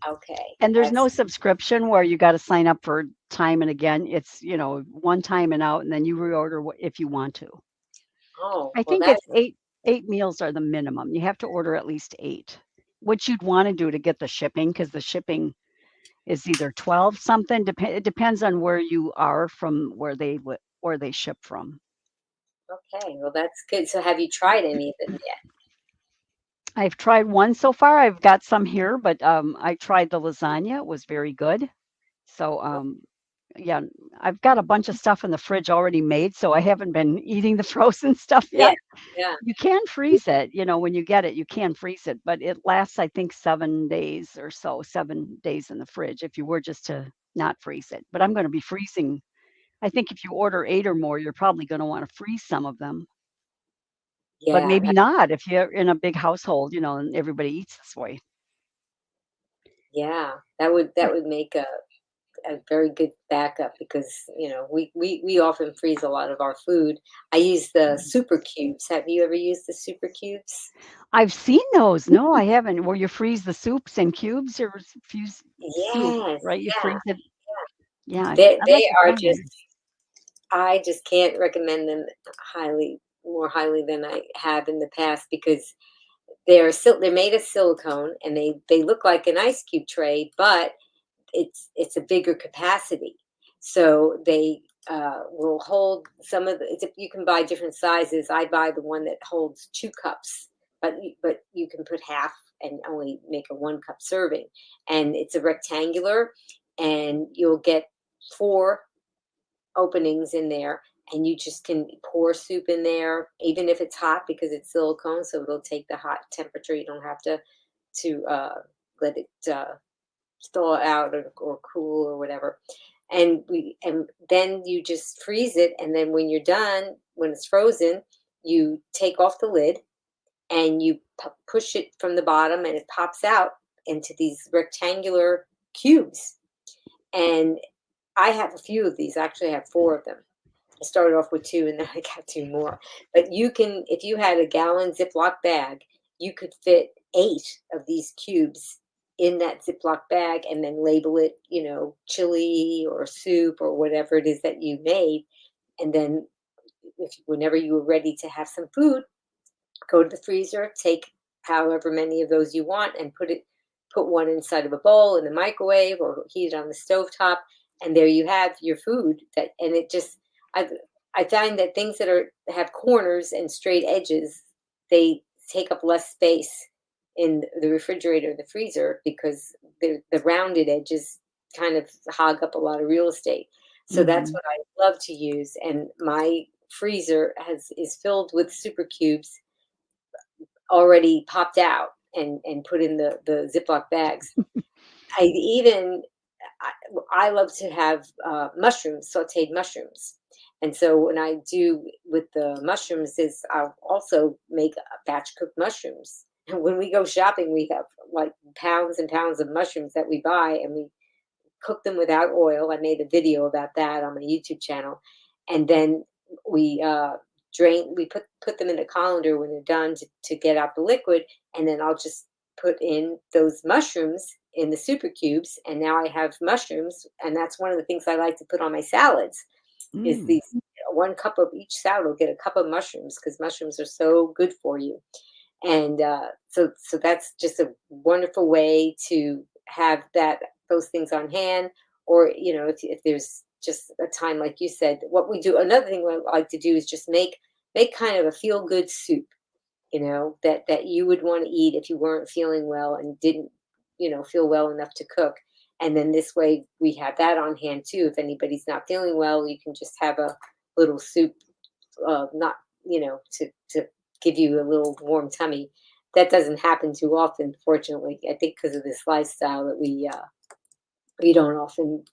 Okay. And there's no Excellent. subscription where you got to sign up for time and again. It's, one time and out, and then you reorder if you want to. Oh, I well, think that's, it's eight meals are the minimum. You have to order at least eight, which you'd want to do to get the shipping because the shipping is either 12 something. It depends on where you are from where they ship from. okay. Well, that's good. So have you tried any of them yet? I've tried one so far. I've got some here, but I tried the lasagna. It was very good. So yeah, I've got a bunch of stuff in the fridge already made, so I haven't been eating the frozen stuff Yeah. yet. Yeah. You can freeze it, when you get it, you can freeze it, but it lasts, I think, 7 days or so, 7 days in the fridge if you were just to not freeze it. But I'm going to be freezing. I think if you order eight or more, you're probably going to want to freeze some of them, but Yeah. maybe not if you're in a big household, and everybody eats this way. Yeah. That would make a very good backup because we often freeze a lot of our food. I use the super cubes. Have you ever used the super cubes? I've seen those. No, I haven't. Where you freeze the soups in cubes or fuse soup, Yes, right? You yeah. freeze it. Yeah, They I'd like they to are try just them. I just can't recommend them more highly than I have in the past because they're made of silicone and they look like an ice cube tray, but it's a bigger capacity. So they will hold some of the. You can buy different sizes. I buy the one that holds 2 cups, but you can put half and only make a 1 cup serving. And it's a rectangular, and you'll get 4 openings in there. And you just can pour soup in there, even if it's hot because it's silicone, so it'll take the hot temperature. You don't have to let it thaw out or cool or whatever. And then you just freeze it, and then when you're done, when it's frozen, you take off the lid and you push it from the bottom, and it pops out into these rectangular cubes. And I have a few of these. Actually, I have 4 of them. I started off with 2 and then I got 2 more. But you can, if you had a gallon Ziploc bag, you could fit 8 of these cubes in that Ziploc bag and then label it, chili or soup or whatever it is that you made. And then whenever you were ready to have some food, go to the freezer, take however many of those you want and put one inside of a bowl in the microwave or heat it on the stovetop, and there you have your food. And it just I I find that things that have corners and straight edges, they take up less space in the refrigerator or the freezer because the rounded edges kind of hog up a lot of real estate. So that's Hmm. what I love to use, and my freezer is filled with super cubes already popped out and put in the Ziploc bags. I even I love to have mushrooms, sautéed mushrooms. And so when I do with the mushrooms is I'll also make batch cooked mushrooms. And when we go shopping, we have like pounds and pounds of mushrooms that we buy and we cook them without oil. I made a video about that on my YouTube channel. and then we we put them in a colander when they're done to get out the liquid, and then I'll just put in those mushrooms in the super cubes, and now I have mushrooms, and that's one of the things I like to put on my salads is Mm. these 1 cup of each salad will get a cup of mushrooms because mushrooms are so good for you. And so that's just a wonderful way to have those things on hand. Or if there's just a time like you said, what we do, another thing I like to do is just make kind of a feel good soup, that you would want to eat if you weren't feeling well and didn't feel well enough to cook. And then this way we have that on hand too. If anybody's not feeling well, you can just have a little soup, not to give you a little warm tummy. That doesn't happen too often, fortunately. I think because of this lifestyle that we don't often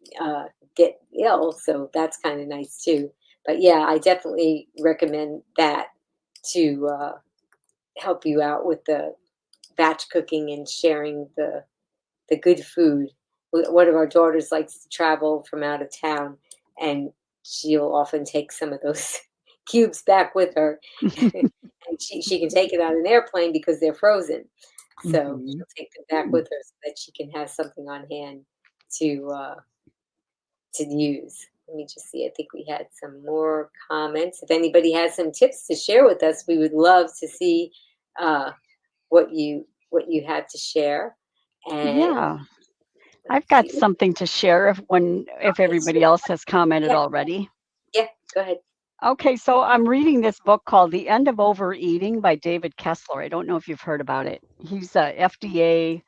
get ill, so that's kind of nice too. But yeah, I definitely recommend that to help you out with the batch cooking and sharing the good food. One of our daughters likes to travel from out of town, and she'll often take some of those cubes back with her. And she can take it on an airplane because they're frozen. So Mhm. she'll take them back with her so that she can have something on hand to use. Let me just see. I think we had some more comments. If anybody has some tips to share with us, we would love to see uh, what you had to share. And Yeah, let's I've got see. something to share if Okay, everybody sure. else has commented Yeah, already. yeah. Go ahead. Okay, so I'm reading this book called The End of Overeating by David Kessler. I don't know if you've heard about it. He's a FDA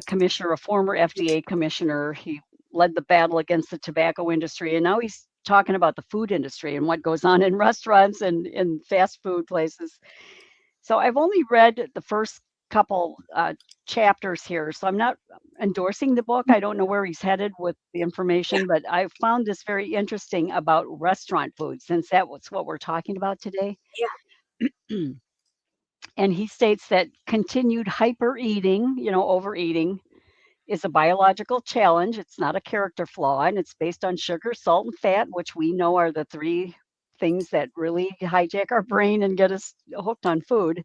commissioner, a former FDA commissioner. He led the battle against the tobacco industry, and now he's talking about the food industry and what goes on in restaurants and in fast food places. So I've only read the first couple chapters here, so I'm not endorsing the book. I don't know where he's headed with the Yeah, information, but I found this very interesting about restaurant food, since that was what we're talking about today. yeah. And he states that continued hyper eating, overeating, is a biological challenge. It's not a character flaw, and it's based on sugar, salt, and fat, which we know are the three things that really hijack our brain and get us hooked on food,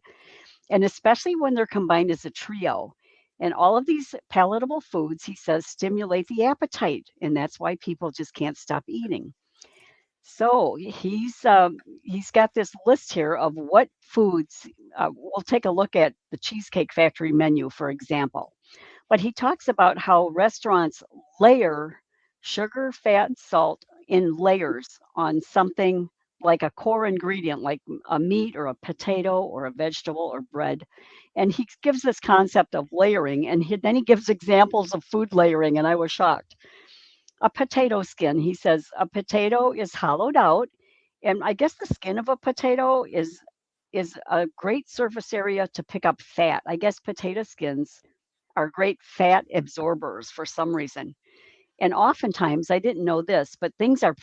and especially when they're combined as a trio. And all of these palatable foods, he says, stimulate the appetite, and that's why people just can't stop eating. So he's got this list here of what foods. We'll take a look at the Cheesecake Factory menu, for example. But he talks about how restaurants layer sugar, fat, salt in layers on something like a core ingredient, like a meat or a potato or a vegetable or bread. And he gives this concept of layering, and then he gives examples of food layering, and I was shocked. A potato skin, he says, a potato is hollowed out, and I guess the skin of a potato is a great surface area to pick up fat. I guess potato skins are great fat absorbers for some reason. And oftentimes, I didn't know this, but things are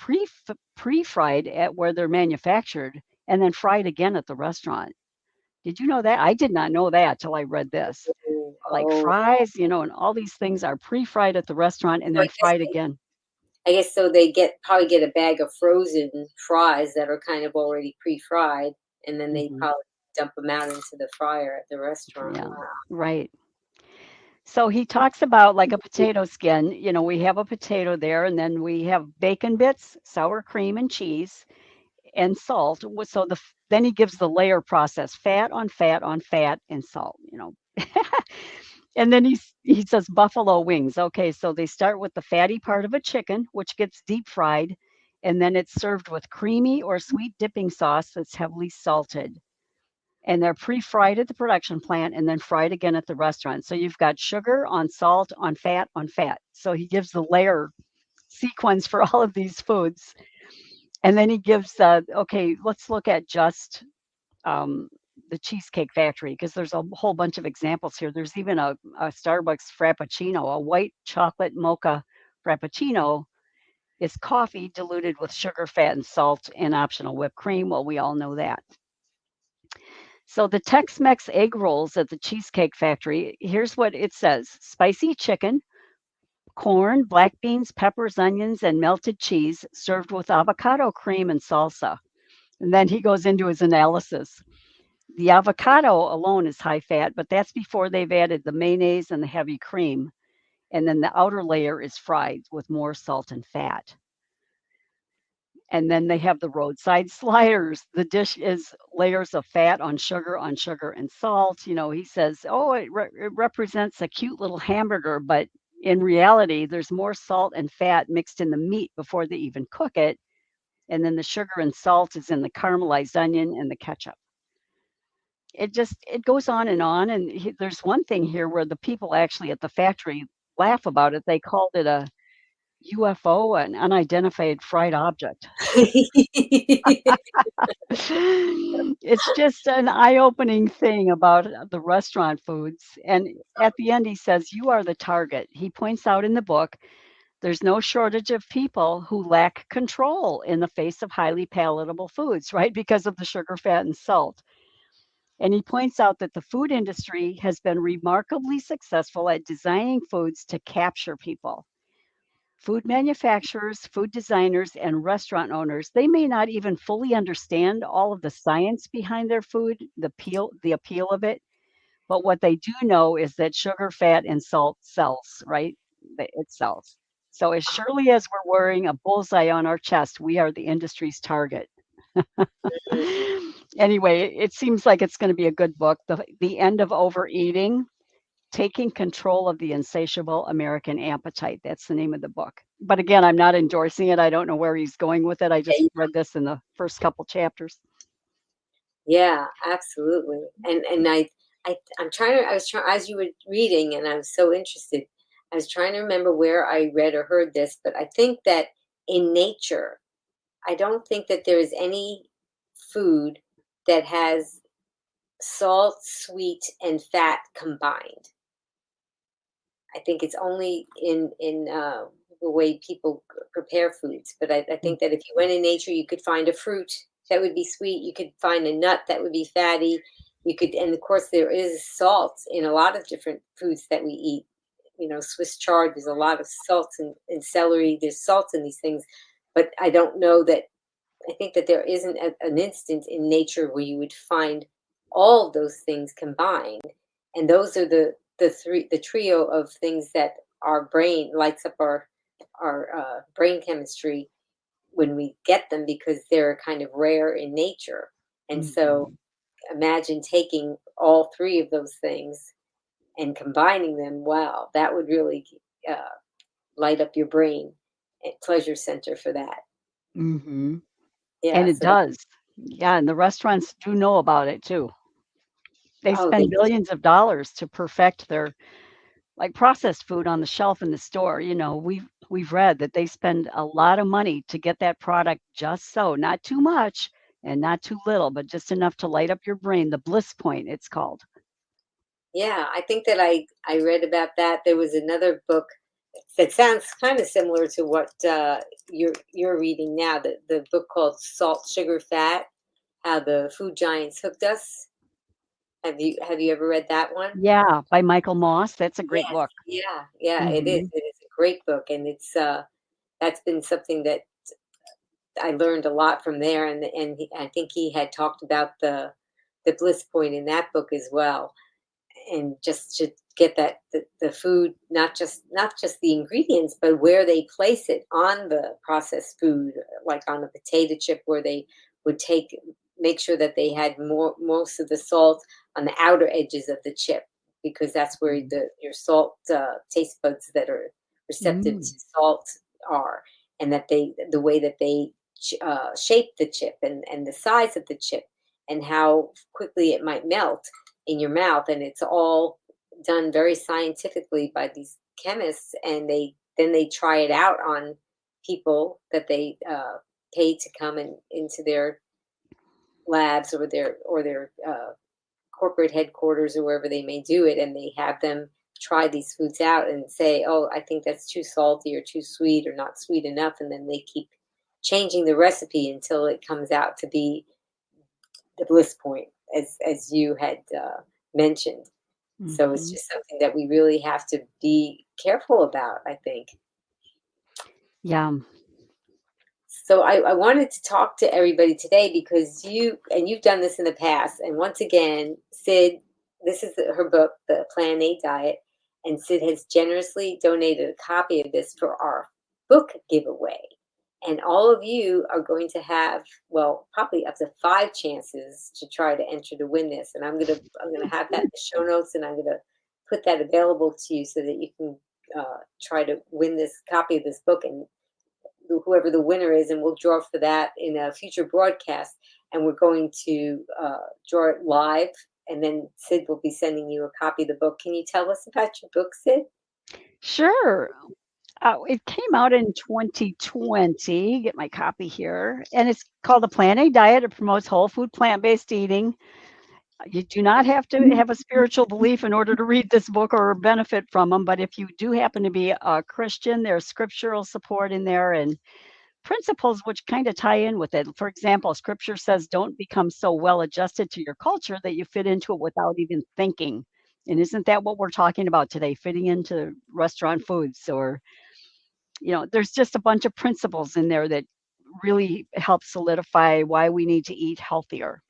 pre-fried at where they're manufactured and then fried again at the restaurant. Did you know that? I did not know that till I read this. Oh, Like oh. fries, and all these things are pre-fried at the restaurant and So then fried again. I guess so they probably get a bag of frozen fries that are kind of already pre-fried, and then they Hmm. probably dump them out into the fryer at the restaurant. Yeah, Wow. right. So he talks about like a potato skin. We have a potato there, and then we have bacon bits, sour cream, and cheese and salt. So then he gives the layer process: fat on fat on fat and salt. And then he says buffalo wings. Okay, so they start with the fatty part of a chicken, which gets deep fried, and then it's served with creamy or sweet dipping sauce that's heavily salted. And they're pre-fried at the production plant and then fried again at the restaurant. So you've got sugar on salt on fat on fat. So he gives the layer sequence for all of these foods. And then he gives, okay, let's look at just um, the Cheesecake Factory because there's a whole bunch of examples here. There's even a Starbucks Frappuccino, a white chocolate mocha Frappuccino is coffee diluted with sugar, fat, and salt and optional whipped cream. Well, we all know that. So the Tex-Mex egg rolls at the Cheesecake Factory, here's what it says: spicy chicken, corn, black beans, peppers, onions, and melted cheese served with avocado cream and salsa. And then he goes into his analysis. The avocado alone is high fat, but that's before they've added the mayonnaise and the heavy cream. And then the outer layer is fried with more salt and fat. And then they have the roadside sliders. The dish is layers of fat on sugar, and salt. He says, oh, it represents a cute little hamburger, but in reality, there's more salt and fat mixed in the meat before they even cook it. And then the sugar and salt is in the caramelized onion and the ketchup. It goes on. And there's one thing here where the people actually at the factory laugh about it. They called it a UFO, an unidentified fried object. It's just an eye-opening thing about the restaurant foods. And at the end, he says, you are the target. He points out in the book, there's no shortage of people who lack control in the face of highly palatable foods, right? Because of the sugar, fat, and salt. And he points out that the food industry has been remarkably successful at designing foods to capture people. Food manufacturers, food designers, and restaurant owners, they may not even fully understand all of the science behind their food, the appeal of it, but what they do know is that sugar, fat, and salt sells, right? It sells. So as surely as we're wearing a bullseye on our chest, we are the industry's target. Anyway, it seems like it's going to be a good book. The End of Overeating, Taking Control of the Insatiable American Appetite. That's the name of the book. But again, I'm not endorsing it. I don't know where he's going with it. I just read this in the first couple chapters. Yeah, absolutely. And I'm trying to, I was trying, as you were reading, and I was so interested, I was trying to remember where I read or heard this, but I think that in nature, I don't think that there is any food that has salt, sweet, and fat combined. I think it's only in the way people prepare foods. But I think that if you went in nature, you could find a fruit that would be sweet. You could find a nut that would be fatty. You could, and of course, there is salt in a lot of different foods that we eat. Swiss chard. There's a lot of salt in celery. There's salt in these things, but I don't know that. I think that there isn't an instant in nature where you would find all of those things combined, and those are the trio of things that our brain lights up our brain chemistry when we get them, because they're kind of rare in nature. And so imagine taking all three of those things and combining them. Wow, that would really light up your brain and pleasure center for that. Mm-hmm. And Yeah. it So that, does. Yeah, and the restaurants do know about it too. They oh, spend they billions of dollars to perfect their like processed food on the shelf in the store. We've read that they spend a lot of money to get that product just so, not too much and not too little, but just enough to light up your brain. The bliss point, it's called. Yeah, I think that I read about that. There was another book that sounds kind of similar to what you're reading now. The book called Salt, Sugar, Fat: How the Food Giants Hooked Us. Have you ever read that one? Yeah, by Michael Moss. That's a great Yes. book. Yeah, yeah, it is. Hmm. It is a great book, and it's that's been something that I learned a lot from there, and I think he had talked about the bliss point in that book as well, and just to get that the food, not just the ingredients, but where they place it on the processed food, like on the potato chip, where they would make sure that they had most of the salt on the outer edges of the chip, because that's where your salt taste buds that are receptive to Mm. salt are, and that the way that they shape the chip, and the size of the chip, and how quickly it might melt in your mouth. And it's all done very scientifically by these chemists, and they try it out on people that they pay to come into their labs, or their corporate headquarters, or wherever they may do it, and they have them try these foods out and say, oh, I think that's too salty or too sweet or not sweet enough, and then they keep changing the recipe until it comes out to be the bliss point, as you had mentioned. So it's Mhm. just something that we really have to be careful about, I think. Yeah. So I wanted to talk to everybody today because you've done this in the past. And once again, Sid, this is her book, The Plan A Diet, and Sid has generously donated a copy of this for our book giveaway. And all of you are going to have, well, probably up to 5 chances to try to enter to win this. And I'm gonna have that in the show notes, and I'm gonna put that available to you so that you can try to win this copy of this book. And whoever the winner is, and we'll draw for that in a future broadcast. And we're going to draw it live, and then Sid will be sending you a copy of the book. Can you tell us about your book, Sid? Sure. It came out in 2020. Get my copy here. And it's called The Plan A Diet. It promotes whole food, plant-based eating. You do not have to have a spiritual belief in order to read this book or benefit from them. But if you do happen to be a Christian, there's scriptural support in there and principles which kind of tie in with it. For example, scripture says, don't become so well adjusted to your culture that you fit into it without even thinking. And isn't that what we're talking about today? Fitting into restaurant foods, or, there's just a bunch of principles in there that really help solidify why we need to eat healthier.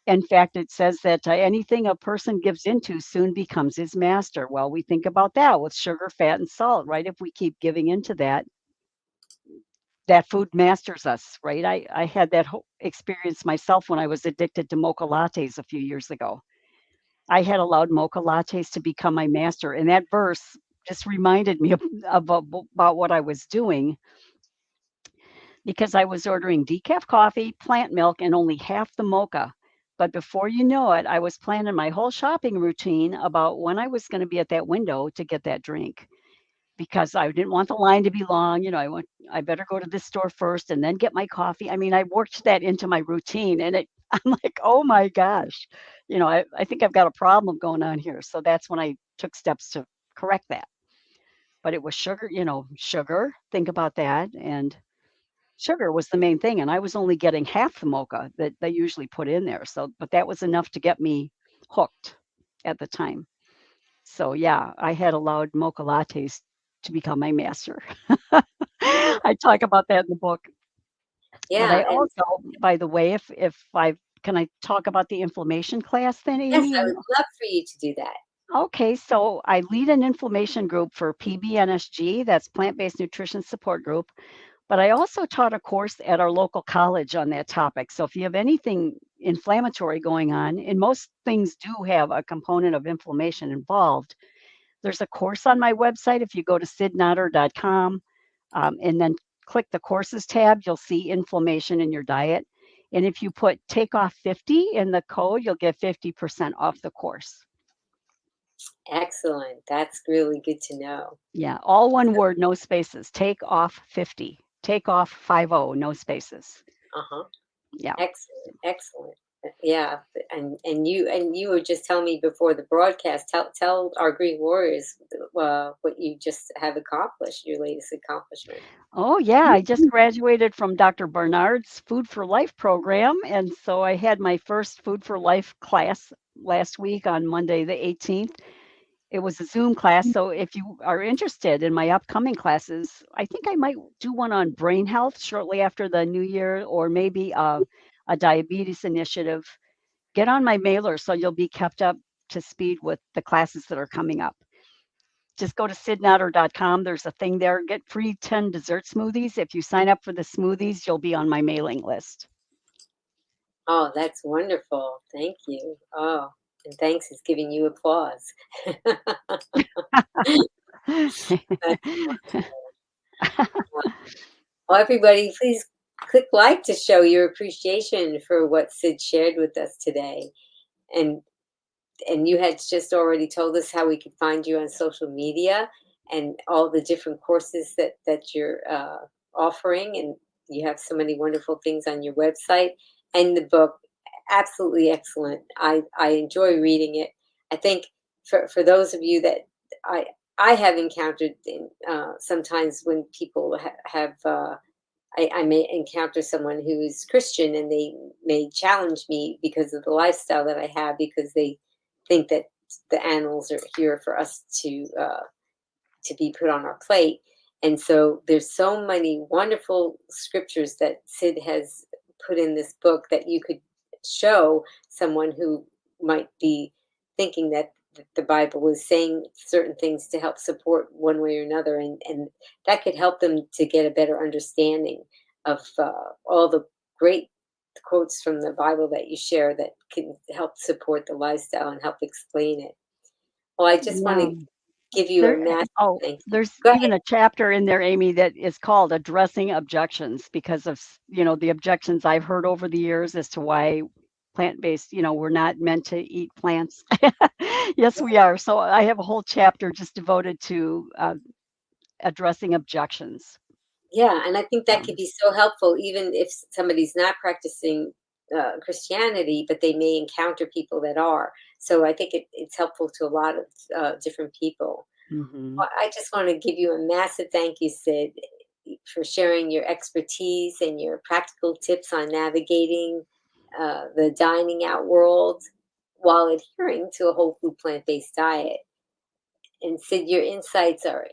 In fact, it says that anything a person gives into soon becomes his master. Well, we think about that with sugar, fat, and salt, right? If we keep giving into that, that food masters us, right? I had that experience myself when I was addicted to mocha lattes a few years ago. I had allowed mocha lattes to become my master, and that verse just reminded me about what I was doing, because I was ordering decaf coffee, plant milk, and only half the mocha. But before you know it, I was planning my whole shopping routine about when I was going to be at that window to get that drink, because I didn't want the line to be long. I better go to this store first and then get my coffee. I mean, I worked that into my routine, and I'm like, oh my gosh, I think I've got a problem going on here. So that's when I took steps to correct that. But it was sugar, sugar. Think about that. And sugar was the main thing. And I was only getting half the mocha that they usually put in there. So, but that was enough to get me hooked at the time. So yeah, I had allowed mocha lattes to become my master. I talk about that in the book. But I Yeah, and also, by the way, if I can I talk about the inflammation class then, yes, Amy? I And would love for you to do that. okay, so I lead an inflammation group for PBNSG, that's plant-based nutrition support group. But I also taught a course at our local college on that topic. So if you have anything inflammatory going on, and most things do have a component of inflammation involved, there's a course on my website. If you go to sidnotter.com and then click the courses tab, you'll see inflammation in your diet. And if you put take off 50 in the code, you'll get 50% off the course. Excellent. That's really good to know. Yeah, all one word, no spaces. Take off 50. Take off 50, no spaces. Uh-huh. Yeah. Excellent, excellent. Yeah, and you were just telling me before the broadcast. Tell our Green Warriors what you just have accomplished, your latest accomplishment. Oh, yeah. I just graduated from Dr. Bernard's Food for Life program. And so I had my first Food for Life class last week on Monday, the 18th. It was a Zoom class. So if you are interested in my upcoming classes, I think I might do one on brain health shortly after the new year, or maybe a diabetes initiative. Get on my mailer so you'll be kept up to speed with the classes that are coming up. Just go to sidnotter.com. There's a thing there. Get free 10 dessert smoothies. If you sign up for the smoothies, you'll be on my mailing list. Oh, that's wonderful. Thank you. Oh, and thanks is giving you applause. That's well, everybody, please click like to show your appreciation for what Sid shared with us today. And and you had just already told us how we could find you on social media and all the different courses that you're offering, and you have so many wonderful things on your website, and the book, absolutely excellent. I enjoy reading it. I think for those of you that I I have encountered sometimes when people have I may encounter someone who is Christian, and they may challenge me because of the lifestyle that I have, because they think that the animals are here for us to be put on our plate. And so there's so many wonderful scriptures that Sid has put in this book that you could show someone who might be thinking that the Bible is saying certain things to help support one way or another, and that could help them to get a better understanding of all the great quotes from the Bible that you share that can help support the lifestyle and help explain it. Well, I just want Yeah. to give you a There, massive oh, thank you. there's Go even ahead. a chapter in there, Amy, that is called Addressing Objections because of, the objections I've heard over the years as to why plant-based, we're not meant to eat plants. Yes, we are. So I have a whole chapter just devoted to addressing objections. Yeah, and I think that could Um, be so helpful, even if somebody's not practicing Christianity, but they may encounter people that are. So I think it's helpful to a lot of different people. mhm. Well, I just want to give you a massive thank you, Sid, for sharing your expertise and your practical tips on navigating the dining out world while adhering to a whole food plant-based diet. And Sid, your insights are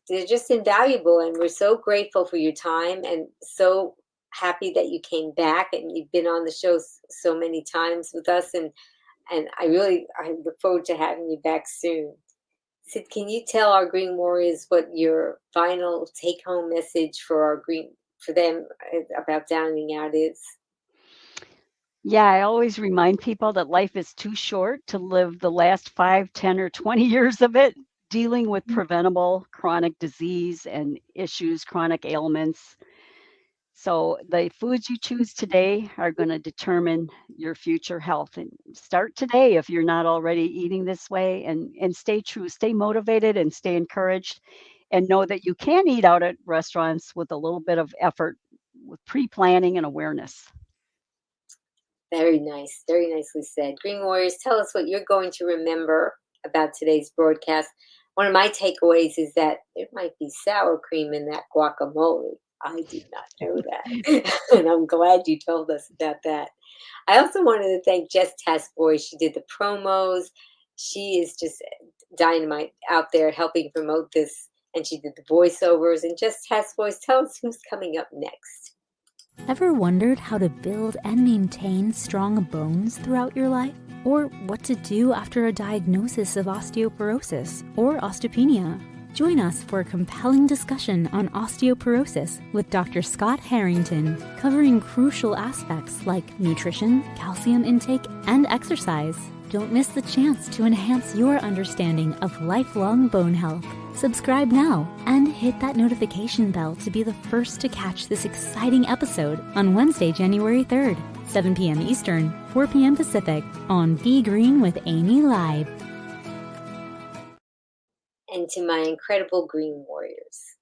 they're just invaluable, and we're so grateful for your time and so happy that you came back and you've been on the show so many times with us, and I look forward to having you back soon. Sid, can you tell our Green Warriors what your final take home message for our green for them about downing out is? Yeah, I always remind people that life is too short to live the last 5, 10, or 20 years of it dealing with preventable chronic disease and issues, chronic ailments. So the foods you choose today are going to determine your future health. And start today if you're not already eating this way, and stay true, stay motivated and stay encouraged, and know that you can eat out at restaurants with a little bit of effort, with pre-planning and awareness. Very nice. Very nicely said. Green Warriors, tell us what you're going to remember about today's broadcast. One of my takeaways is that there might be sour cream in that guacamole. I did not know that. And I'm glad you told us about that. I also wanted to thank Jess Taskboy. She did the promos. She is just dynamite out there helping promote this. And she did the voiceovers. And Jess Taskboy, tell us who's coming up next. Ever wondered how to build and maintain strong bones throughout your life? Or what to do after a diagnosis of osteoporosis or osteopenia? Join us for a compelling discussion on osteoporosis with Dr. Scott Harrington, covering crucial aspects like nutrition, calcium intake, and exercise. Don't miss the chance to enhance your understanding of lifelong bone health. Subscribe now and hit that notification bell to be the first to catch this exciting episode on Wednesday, January 3rd, 7 p.m. Eastern, 4 p.m. Pacific on Be Green with Amy Live. And to my incredible Green Warriors,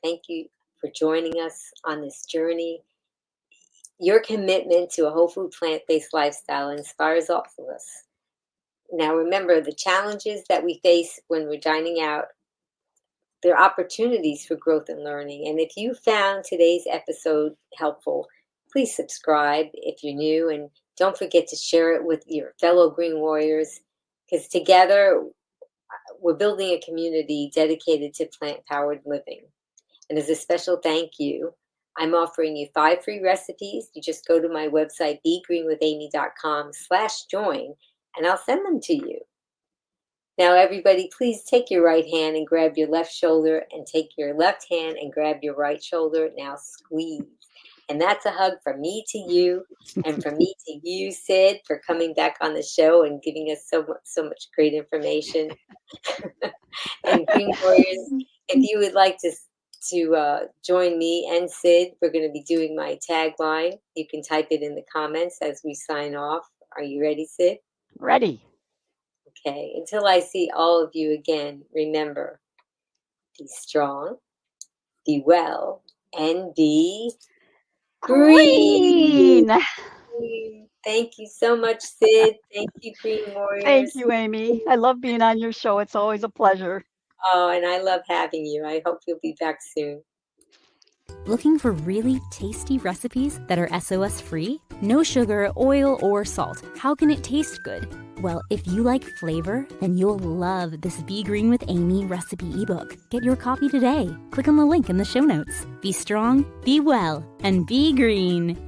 thank you for joining us on this journey. Your commitment to a whole food plant-based lifestyle inspires all of us. Now remember, the challenges that we face when we're dining out, they're opportunities for growth and learning. And if you found today's episode helpful, please subscribe if you're new, and don't forget to share it with your fellow Green Warriors, because together we're building a community dedicated to plant-powered living. And as a special thank you, I'm offering you 5 free recipes. You just go to my website, begreenwithamy.com/join, and I'll send them to you. Now, everybody, please take your right hand and grab your left shoulder, and take your left hand and grab your right shoulder. Now squeeze. And that's a hug from me to you, and from me to you, Sid, for coming back on the show and giving us so much great information. And Green Warriors, if you would like to join me and Sid, we're going to be doing my tagline. You can type it in the comments as we sign off. Are you ready, Sid? Ready. Okay. Until I see all of you again, remember, be strong, be well, and be green. Green. Thank you so much, Sid. Thank you, Green Thank Warriors. you, Amy. I love being on your show. It's always a pleasure. Oh, and I love having you. I hope you'll be back soon. Looking for really tasty recipes that are SOS free? No sugar, oil, or salt. How can it taste good? Well, if you like flavor, then you'll love this Be Green with Amy recipe ebook. Get your copy today. Click on the link in the show notes. Be strong, be well, and be green.